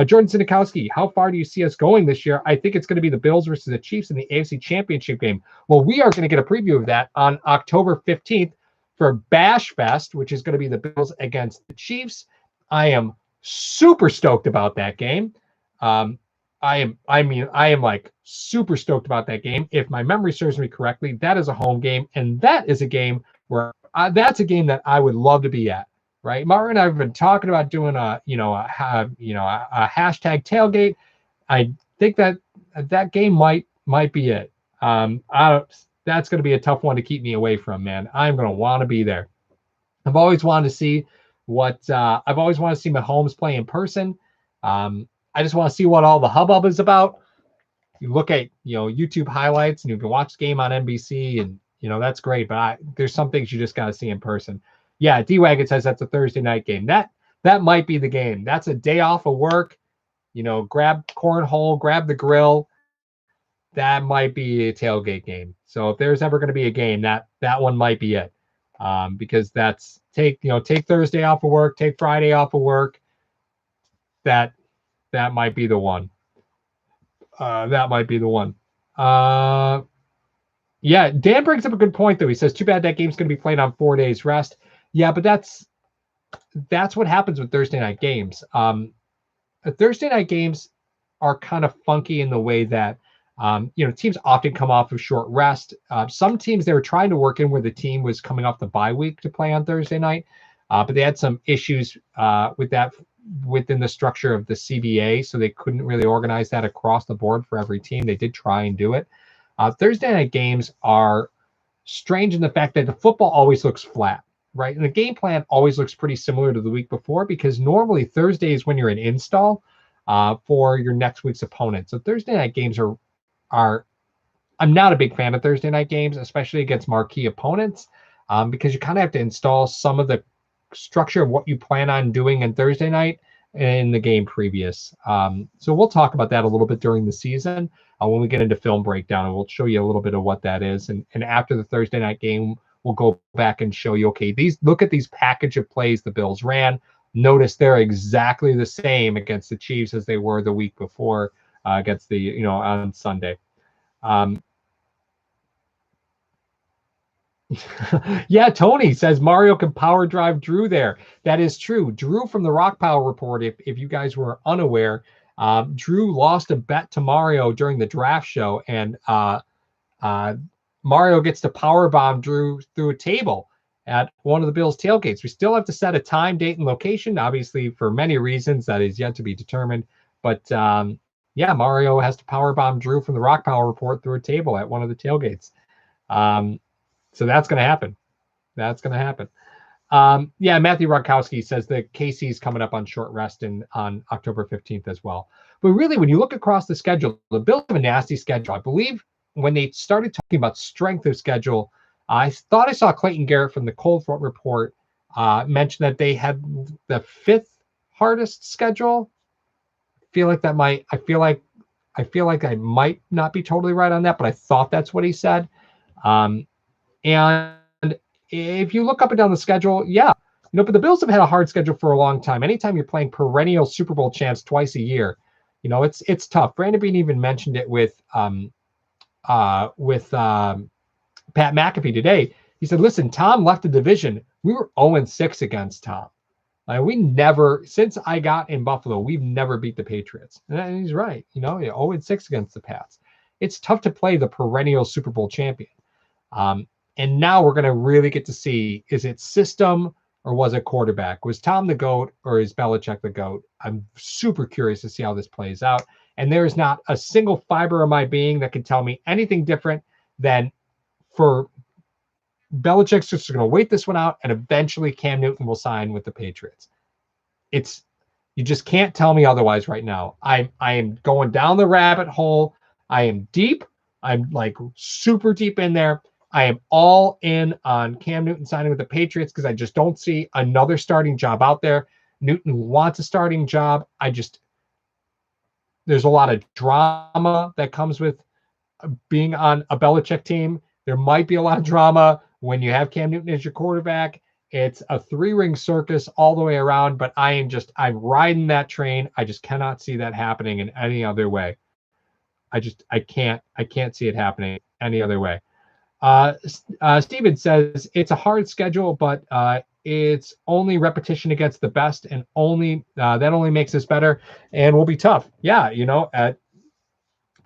Jordan Sinikowski, how far do you see us going this year? I think it's going to be the Bills versus the Chiefs in the AFC Championship game. Well, we are going to get a preview of that on October 15th for Bash Fest, which is going to be the Bills against the Chiefs. I am super stoked about that game. I am like super stoked about that game. If my memory serves me correctly, that is a home game, and that is a game where that's a game that I would love to be at. Right, Martin and I have been talking about doing a hashtag tailgate. I think that game might be it. I don't, that's going to be a tough one to keep me away from, man. I'm going to want to be there. I've always wanted to see I've always wanted to see Mahomes play in person. I just want to see what all the hubbub is about. You look at YouTube highlights and you can watch the game on NBC, and that's great. But there's some things you just got to see in person. Yeah, D Wagon says that's a Thursday night game. That might be the game. That's a day off of work. Grab cornhole, grab the grill. That might be a tailgate game. So if there's ever going to be a game, that one might be it. Because that's take Thursday off of work, take Friday off of work. That might be the one. That might be the one. Yeah, Dan brings up a good point though. He says, "Too bad that game's going to be played on 4 days rest." Yeah, but that's what happens with Thursday night games. Thursday night games are kind of funky in the way that teams often come off of short rest. Some teams, they were trying to work in where the team was coming off the bye week to play on Thursday night, but they had some issues with that within the structure of the CBA, so they couldn't really organize that across the board for every team. They did try and do it. Thursday night games are strange in the fact that the football always looks flat, right? And the game plan always looks pretty similar to the week before, because normally Thursday is when you're in install for your next week's opponent. So Thursday night games are I'm not a big fan of Thursday night games, especially against marquee opponents, because you kind of have to install some of the structure of what you plan on doing on Thursday night in the game previous. So we'll talk about that a little bit during the season when we get into film breakdown, and we'll show you a little bit of what that is. And after the Thursday night game, we'll go back and show you, okay, look at these package of plays the Bills ran. Notice they're exactly the same against the Chiefs as they were the week before against the, on Sunday. Yeah, Tony says Mario can power drive Drew there. That is true. Drew from the Rock Power Report, if you guys were unaware, Drew lost a bet to Mario during the draft show, and Mario gets to power bomb Drew through a table at one of the Bills tailgates. We still have to set a time, date, and location, obviously for many reasons that is yet to be determined. But yeah, Mario has to power bomb Drew from the Rock Power Report through a table at one of the tailgates. So that's going to happen. That's going to happen. Yeah, Matthew Rodkowski says that KC's coming up on short rest on October 15th as well. But really, when you look across the schedule, the Bills have a nasty schedule. I believe when they started talking about strength of schedule, I thought I saw Clayton Garrett from the Cold Front Report mention that they had the 5th hardest schedule. I feel like I might not be totally right on that, but I thought that's what he said. And if you look up and down the schedule, yeah, but the Bills have had a hard schedule for a long time. Anytime you're playing perennial Super Bowl champs twice a year, it's tough. Brandon Bean even mentioned it with Pat McAfee today. He said, listen, Tom left the division. We were 0-6 against Tom. We never, since I got in Buffalo, we've never beat the Patriots. And he's right. 0-6 against the Pats. It's tough to play the perennial Super Bowl champion. And now we're going to really get to see, is it system or was it quarterback? Was Tom the GOAT or is Belichick the GOAT? I'm super curious to see how this plays out. And there is not a single fiber of my being that can tell me anything different than for Belichick's just going to wait this one out, and eventually Cam Newton will sign with the Patriots. You just can't tell me otherwise right now. I am going down the rabbit hole. I am deep. I'm like super deep in there. I am all in on Cam Newton signing with the Patriots because I just don't see another starting job out there. Newton wants a starting job. There's a lot of drama that comes with being on a Belichick team. There might be a lot of drama when you have Cam Newton as your quarterback. It's a 3-ring circus all the way around, but I'm riding that train. I just cannot see that happening in any other way. I can't see it happening any other way. Steven says it's a hard schedule, but it's only repetition against the best, and that only makes us better and will be tough. Yeah,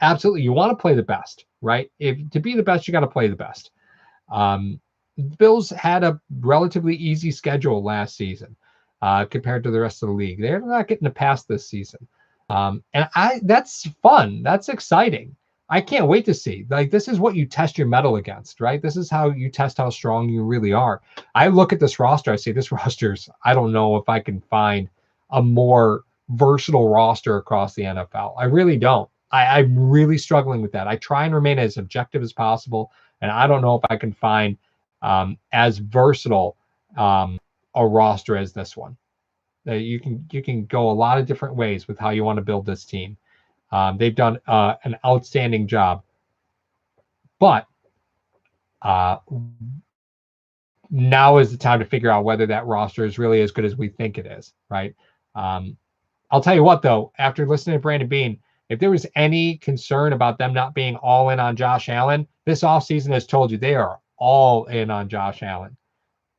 absolutely. You want to play the best, right? To be the best, you got to play the best. The Bills had a relatively easy schedule last season compared to the rest of the league. They're not getting a pass this season. And that's fun. That's exciting. I can't wait to see. Like, this is what you test your mettle against, right? This is how you test how strong you really are. I look at this roster, I say, this roster's, I don't know if I can find a more versatile roster across the NFL. I really don't. I'm really struggling with that. I try and remain as objective as possible, and I don't know if I can find as versatile a roster as this one. You can go a lot of different ways with how you want to build this team. They've done an outstanding job, but uh, now is the time to figure out whether that roster is really as good as we think it is, right? Um, I'll tell you what, though, after listening to Brandon Beane, if there was any concern about them not being all in on Josh Allen, this offseason has told you they are all in on Josh Allen.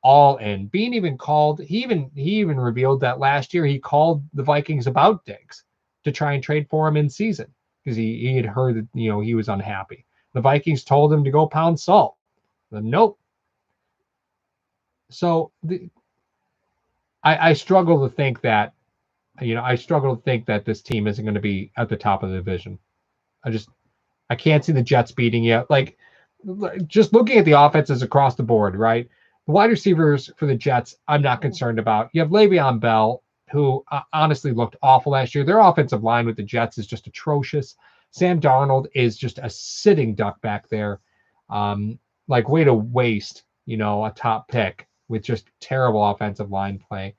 All in. Beane even called, he even revealed that last year he called the Vikings about Diggs to try and trade for him in season because he had heard that, he was unhappy. The Vikings told him to go pound salt. But nope. So I struggle to think that, this team isn't going to be at the top of the division. I can't see the Jets beating you. Like, just looking at the offenses across the board, right? The wide receivers for the Jets, I'm not concerned about. You have Le'Veon Bell, who honestly looked awful last year. Their offensive line with the Jets is just atrocious. Sam Darnold is just a sitting duck back there. Like, way to waste, a top pick with just terrible offensive line play.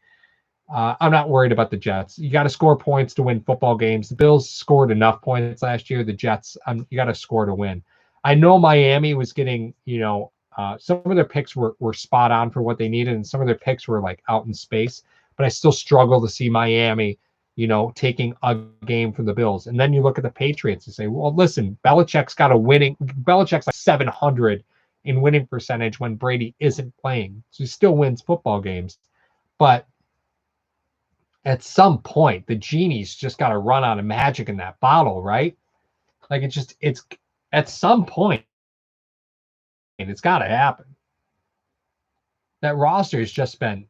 I'm not worried about the Jets. You got to score points to win football games. The Bills scored enough points last year. The Jets, you got to score to win. I know Miami was getting, some of their picks were spot on for what they needed, and some of their picks were like out in space. But I still struggle to see Miami, taking a game from the Bills. And then you look at the Patriots and say, well, listen, Belichick's like 700 in winning percentage when Brady isn't playing. So he still wins football games. But at some point, the genie's just got to run out of magic in that bottle, right? Like, it's at some point, it's got to happen. That roster has just been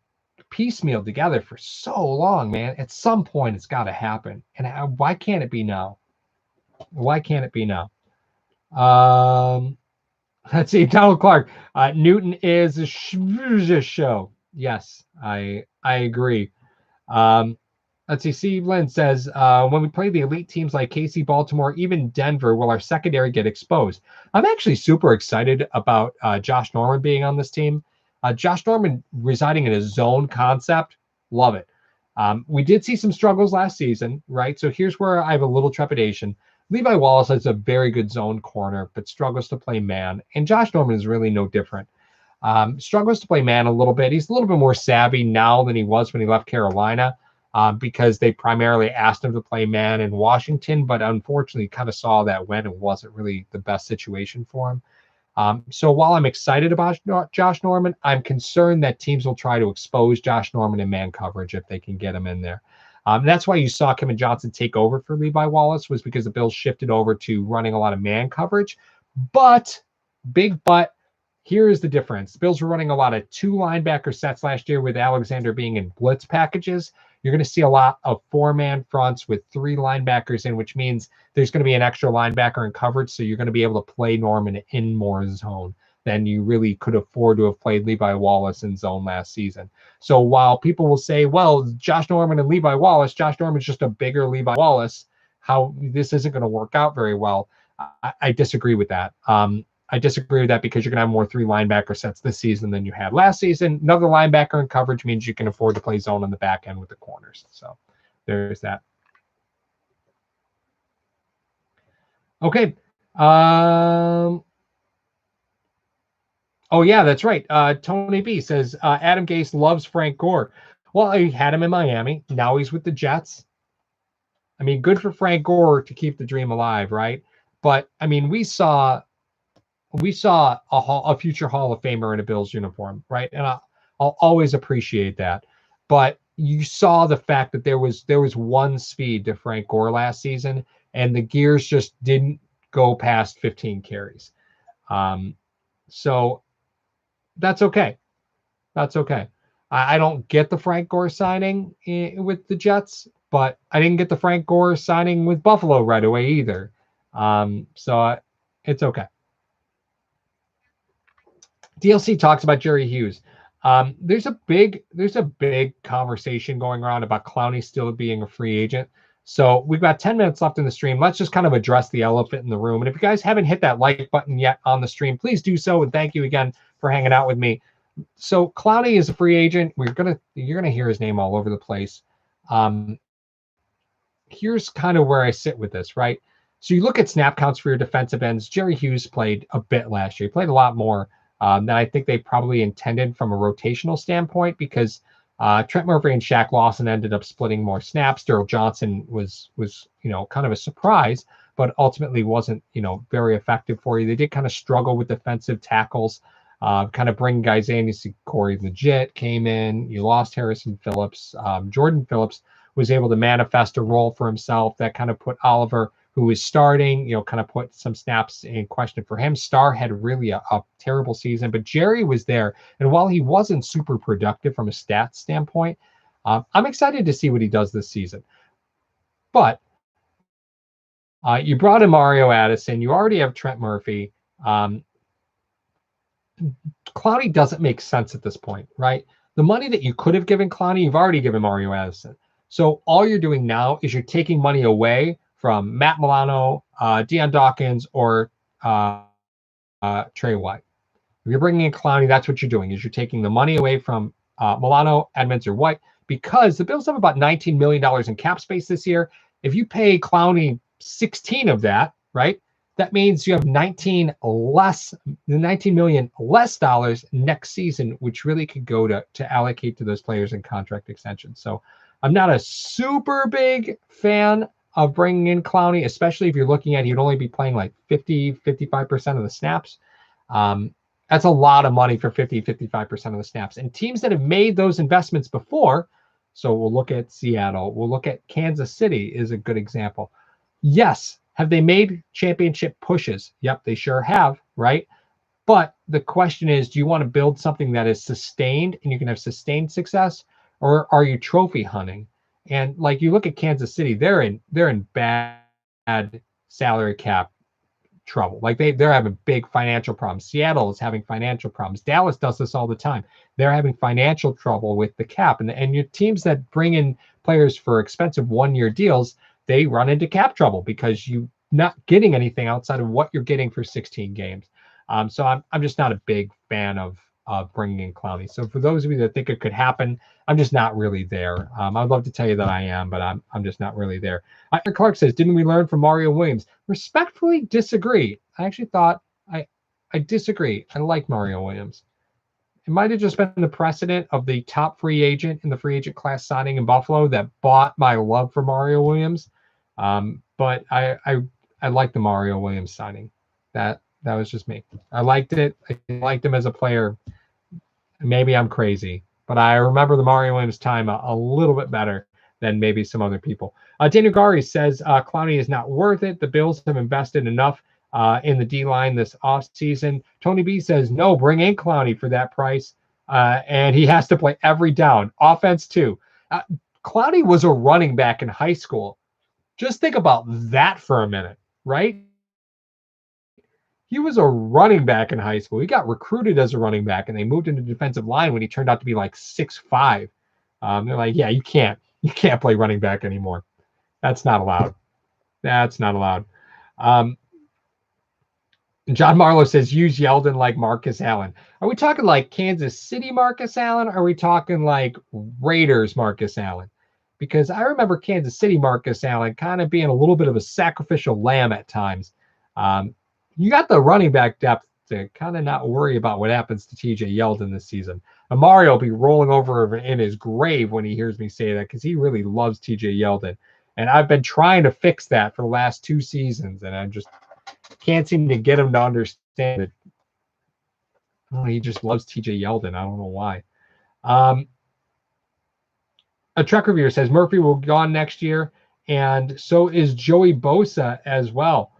piecemealed together for so long, man. At some point, it's got to happen. And why can't it be now? Why can't it be now? Let's see, Donald Clark. Newton is a show. Yes, I agree. Let's see. Steve Lynn says, when we play the elite teams like KC, Baltimore, even Denver, will our secondary get exposed? I'm actually super excited about Josh Norman being on this team. Josh Norman residing in a zone concept. Love it. We did see some struggles last season, right? So here's where I have a little trepidation. Levi Wallace has a very good zone corner, but struggles to play man. And Josh Norman is really no different. Struggles to play man a little bit. He's a little bit more savvy now than he was when he left Carolina. Because they primarily asked him to play man in Washington, but unfortunately kind of saw that when it wasn't really the best situation for him. So while I'm excited about Josh Norman, I'm concerned that teams will try to expose Josh Norman in man coverage if they can get him in there. That's why you saw Kevin Johnson take over for Levi Wallace, was because the Bills shifted over to running a lot of man coverage. But, big but, here is the difference. The Bills were running a lot of 2 linebacker sets last year with Alexander being in blitz packages. You're going to see a lot of 4-man fronts with 3 linebackers in, which means there's going to be an extra linebacker in coverage. So you're going to be able to play Norman in more zone than you really could afford to have played Levi Wallace in zone last season. So while people will say, well, Josh Norman and Levi Wallace, Josh Norman's just a bigger Levi Wallace, how this isn't going to work out very well, I disagree with that. I disagree with that because you're going to have more 3 linebacker sets this season than you had last season. Another linebacker in coverage means you can afford to play zone on the back end with the corners. So there's that. Okay. Oh, yeah, that's right. Tony B says, Adam Gase loves Frank Gore. Well, I had him in Miami. Now he's with the Jets. I mean, good for Frank Gore to keep the dream alive, right? But, I mean, we saw a future Hall of Famer in a Bills uniform, right? And I'll always appreciate that. But you saw the fact that there was one speed to Frank Gore last season, and the gears just didn't go past 15 carries. So that's okay. That's okay. I don't get the Frank Gore signing with the Jets, but I didn't get the Frank Gore signing with Buffalo right away either. So it's okay. DLC talks about Jerry Hughes. There's a big conversation going around about Clowney still being a free agent. So we've got 10 minutes left in the stream. Let's just kind of address the elephant in the room. And if you guys haven't hit that like button yet on the stream, please do so. And thank you again for hanging out with me. So Clowney is a free agent. You're gonna hear his name all over the place. Here's kind of where I sit with this, right? So you look at snap counts for your defensive ends. Jerry Hughes played a bit last year. He played a lot more than I think they probably intended from a rotational standpoint, because Trent Murphy and Shaq Lawson ended up splitting more snaps. Daryl Johnson was kind of a surprise, but ultimately wasn't very effective for you. They did kind of struggle with defensive tackles, kind of bring guys in. You see Corey Legit came in. You lost Harrison Phillips. Jordan Phillips was able to manifest a role for himself that kind of put Oliver, who was starting, kind of put some snaps in question for him. Starr had really a terrible season, but Jerry was there. And while he wasn't super productive from a stats standpoint, I'm excited to see what he does this season. But you brought in Mario Addison. You already have Trent Murphy. Clowney doesn't make sense at this point, right? The money that you could have given Clowney, you've already given Mario Addison. So all you're doing now is you're taking money away from Matt Milano, Deion Dawkins, or Trey White. If you're bringing in Clowney, that's what you're doing, is you're taking the money away from Milano, Edmonds, or White, because the Bills have about $19 million in cap space this year. If you pay Clowney 16 of that, right, that means you have 19 million less dollars next season, which really could go to allocate to those players in contract extensions. So I'm not a super big fan of bringing in Clowney, especially if you're looking at he'd only be playing like 55% of the snaps. That's a lot of money for 55% of the snaps. And teams that have made those investments before, so we'll look at Seattle, we'll look at Kansas City is a good example. Yes, have they made championship pushes? Yep, they sure have, right? But the question is, do you want to build something that is sustained and you can have sustained success, or are you trophy hunting? And like you look at Kansas City, they're in bad salary cap trouble. Like they're having big financial problems. Seattle is having financial problems. Dallas does this all the time. They're having financial trouble with the cap. And your teams that bring in players for expensive one-year deals, they run into cap trouble because you're not getting anything outside of what you're getting for 16 games. So I'm just not a big fan of bringing in Clowney. So for those of you that think it could happen, I'm just not really there. I'd love to tell you that I am, but I'm just not really there. Iron Clark says, didn't we learn from Mario Williams? Respectfully disagree. I actually thought I disagree. I like Mario Williams. It might have just been the precedent of the top free agent in the free agent class signing in Buffalo that bought my love for Mario Williams. But I like the Mario Williams signing. That was just me. I liked it. I liked him as a player. Maybe I'm crazy, but I remember the Mario Williams time a little bit better than maybe some other people. Daniel Gari says Clowney is not worth it. The Bills have invested enough in the D-line this offseason. Tony B says, no, bring in Clowney for that price. And he has to play every down. Offense, too. Clowney was a running back in high school. Just think about that for a minute, right? He was a running back in high school. He got recruited as a running back, and they moved into defensive line when he turned out to be like 6'5". They're like, yeah, you can't play running back anymore. That's not allowed. That's not allowed. John Marlowe says, use Yeldon like Marcus Allen. Are we talking like Kansas City Marcus Allen? Or are we talking like Raiders Marcus Allen? Because I remember Kansas City Marcus Allen kind of being a little bit of a sacrificial lamb at times. You got the running back depth to kind of not worry about what happens to TJ Yeldon this season. And Mario will be rolling over in his grave when he hears me say that, because he really loves TJ Yeldon. And I've been trying to fix that for the last 2 seasons, and I just can't seem to get him to understand that he just loves TJ Yeldon. I don't know why. A Trek reviewer says Murphy will be gone next year, and so is Joey Bosa as well.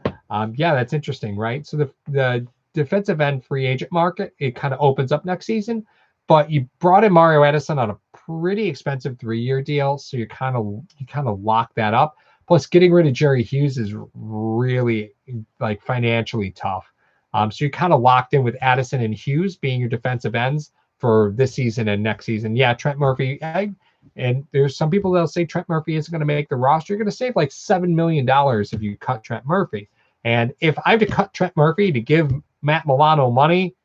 Yeah, that's interesting, right? So the defensive end free agent market, it kind of opens up next season, but you brought in Mario Edison on a pretty expensive 3-year deal, so you kind of lock that up. Plus, getting rid of Jerry Hughes is really like financially tough. So you're kind of locked in with Addison and Hughes being your defensive ends for this season and next season. Yeah, Trent Murphy. And there's some people that'll say Trent Murphy isn't going to make the roster. You're going to save like $7 million if you cut Trent Murphy. And if I have to cut Trent Murphy to give Matt Milano money,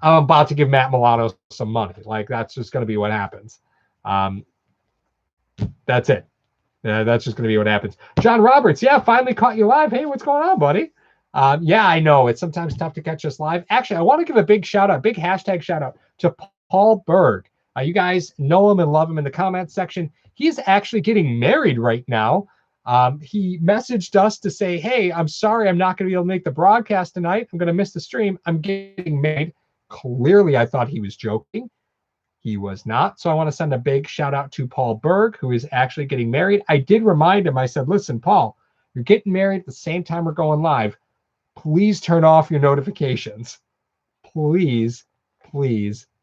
I'm about to give Matt Milano some money. Like, that's just going to be what happens. That's it. That's just going to be what happens. John Roberts, yeah, finally caught you live. Hey, what's going on, buddy? Yeah, I know. It's sometimes tough to catch us live. Actually, I want to give a big shout out, big hashtag shout out to Paul Berg. You guys know him and love him in the comments section. He's actually getting married right now. He messaged us to say, hey, I'm sorry I'm not going to be able to make the broadcast tonight. I'm going to miss the stream. I'm getting married. Clearly, I thought he was joking. He was not. So I want to send a big shout out to Paul Berg, who is actually getting married. I did remind him, I said, listen, Paul, you're getting married at the same time we're going live. Please turn off your notifications. Please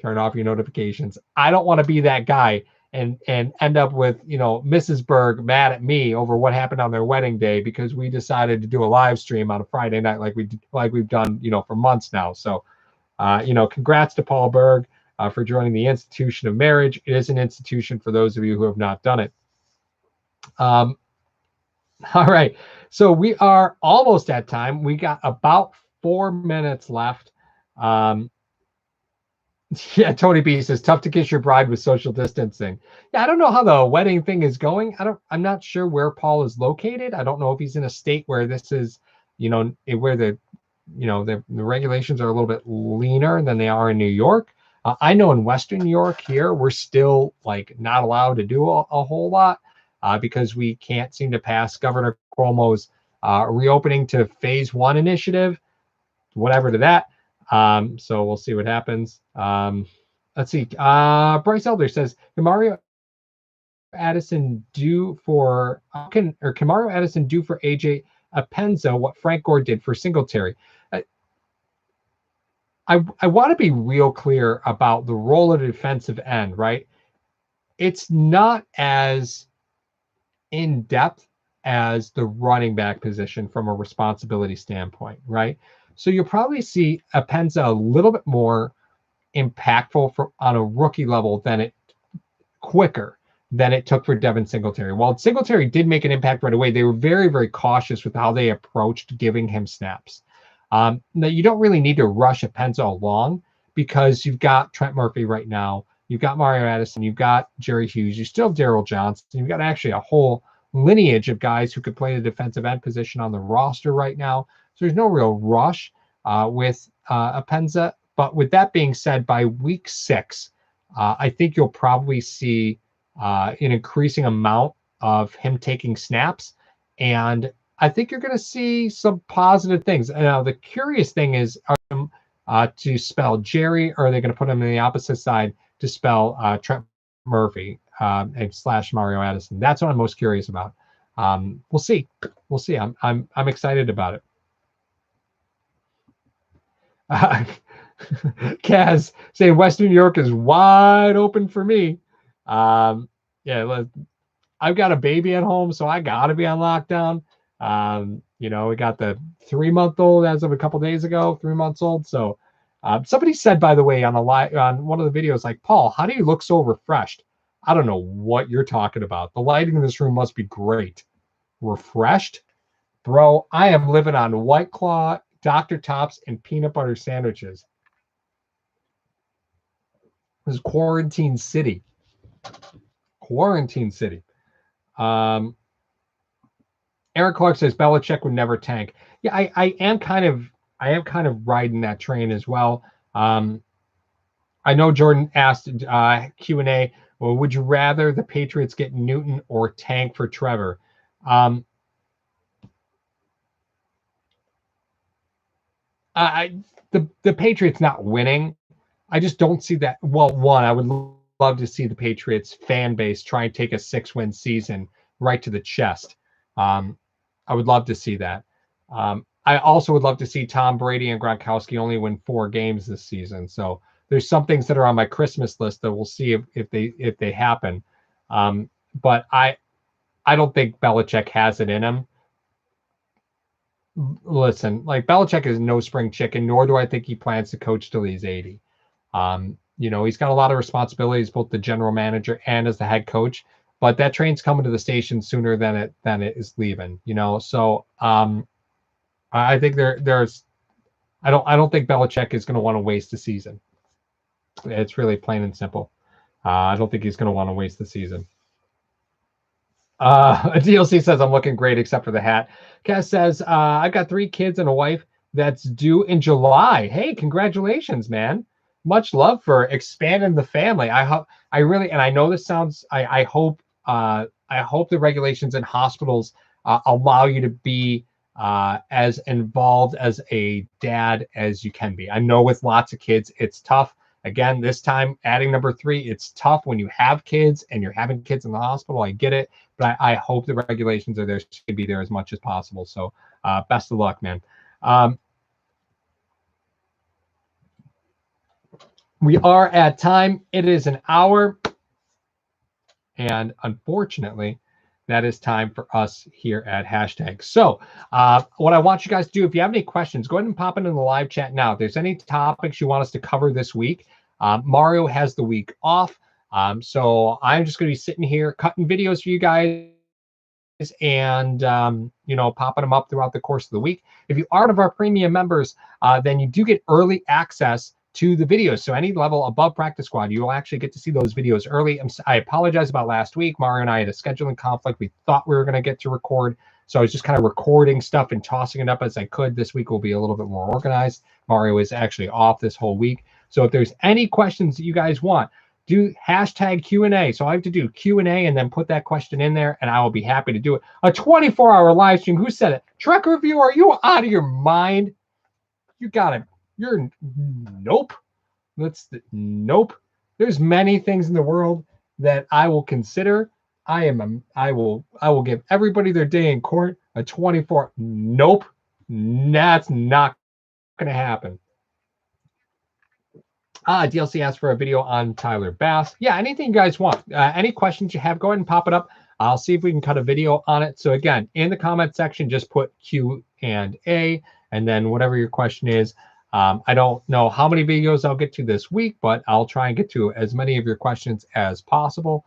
turn off your notifications. I don't want to be that guy and end up with, Mrs. Berg mad at me over what happened on their wedding day because we decided to do a live stream on a Friday night like we've done, for months now. So, congrats to Paul Berg for joining the institution of marriage. It is an institution for those of you who have not done it. All right. So we are almost at time. We got about 4 minutes left. Yeah, Tony B says, tough to kiss your bride with social distancing. Yeah, I don't know how the wedding thing is going. I'm not sure where Paul is located. I don't know if he's in a state where this is, where the regulations are a little bit leaner than they are in New York. I know in Western New York here, we're still like not allowed to do a whole lot because we can't seem to pass Governor Cuomo's reopening to phase 1 initiative, whatever to that. So we'll see what happens. Let's see. Bryce Elder says, can Mario Addison do for AJ Apenza what Frank Gore did for Singletary? I want to be real clear about the role of the defensive end, right? It's not as in depth as the running back position from a responsibility standpoint, right? So you'll probably see Apenza a little bit more impactful on a rookie level quicker than it took for Devin Singletary. While Singletary did make an impact right away, they were very, very cautious with how they approached giving him snaps. Now, you don't really need to rush Apenza along because you've got Trent Murphy right now. You've got Mario Addison. You've got Jerry Hughes. You still have Daryl Johnson. You've got actually a whole lineage of guys who could play the defensive end position on the roster right now. So there's no real rush with Apenza. But with that being said, by week 6, I think you'll probably see an increasing amount of him taking snaps. And I think you're going to see some positive things. Now, the curious thing is, are they to spell Jerry, or are they going to put him on the opposite side to spell Trent Murphy and / Mario Addison? That's what I'm most curious about. We'll see. We'll see. I'm excited about it. Kaz saying Western New York is wide open for me. Yeah, I've got a baby at home, so I got to be on lockdown. We got the 3-month-old as of a couple days ago, 3 months old. So somebody said, by the way, on one of the videos, like, Paul, how do you look so refreshed? I don't know what you're talking about. The lighting in this room must be great. Refreshed? Bro, I am living on White Claw, Dr. Tops, and peanut butter sandwiches. This is quarantine city. Quarantine city. Aaron Clark says Belichick would never tank. Yeah, I am kind of riding that train as well. I know Jordan asked Q&A, well, would you rather the Patriots get Newton or tank for Trevor? The Patriots not winning, I just don't see that. Well, one, I would love to see the Patriots fan base try and take a 6-win season right to the chest. I would love to see that. I also would love to see Tom Brady and Gronkowski only win 4 games this season. So there's some things that are on my Christmas list that we'll see if they happen. But I don't think Belichick has it in him. Listen, like Belichick is no spring chicken, nor do I think he plans to coach till he's 80. He's got a lot of responsibilities, both the general manager and as the head coach. But that train's coming to the station sooner than it is leaving. So I think there's I don't think Belichick is going to want to waste the season. It's really plain and simple. I don't think he's going to want to waste the season. DLC says I'm looking great except for the hat. Cass says I've got 3 kids and a wife that's due in July. Hey, congratulations, man. Much love for expanding the family. I know this sounds. I hope the regulations in hospitals allow you to be as involved as a dad as you can be. I know with lots of kids it's tough. Again, this time adding number 3, it's tough when you have kids and you're having kids in the hospital. I get it, but I hope the regulations are there to be there as much as possible. So best of luck, man. We are at time. It is an hour. And unfortunately, that is time for us here at Hashtag. So what I want you guys to do, if you have any questions, go ahead and pop it in the live chat now. If there's any topics you want us to cover this week, Mario has the week off. So I'm just going to be sitting here cutting videos for you guys and, popping them up throughout the course of the week. If you are one of our premium members, then you do get early access to the videos. So any level above practice squad, you will actually get to see those videos early. I apologize about last week. Mario and I had a scheduling conflict. We thought we were going to get to record. So I was just kind of recording stuff and tossing it up as I could. This week will be a little bit more organized. Mario is actually off this whole week. So if there's any questions that you guys want, do hashtag Q&A. So I have to do Q&A and then put that question in there, and I will be happy to do it. A 24-hour live stream. Who said it? Trek Review, are you out of your mind? You got it. You're nope. Nope. There's many things in the world that I will consider. I will give everybody their day in court. A 24. Nope. That's not going to happen. DLC asked for a video on Tyler Bass. Yeah, anything you guys want. Any questions you have, go ahead and pop it up. I'll see if we can cut a video on it. So again, in the comment section, just put Q&A, and then whatever your question is. I don't know how many videos I'll get to this week, but I'll try and get to as many of your questions as possible.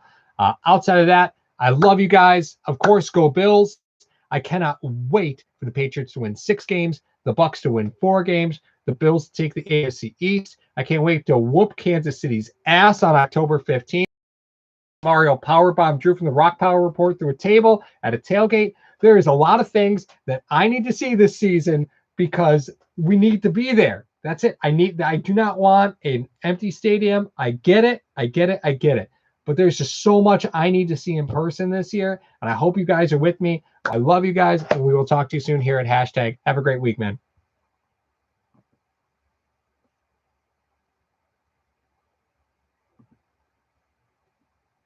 Outside of that, I love you guys. Of course, go Bills. I cannot wait for the Patriots to win 6 games, the Bucks to win 4 games, the Bills to take the AFC East. I can't wait to whoop Kansas City's ass on October 15th. Mario powerbomb Drew from the Rock Power Report through a table at a tailgate. There is a lot of things that I need to see this season because we need to be there. That's it. I do not want an empty stadium. I get it. But there's just so much I need to see in person this year. And I hope you guys are with me. I love you guys. And we will talk to you soon here at Hashtag. Have a great week, man.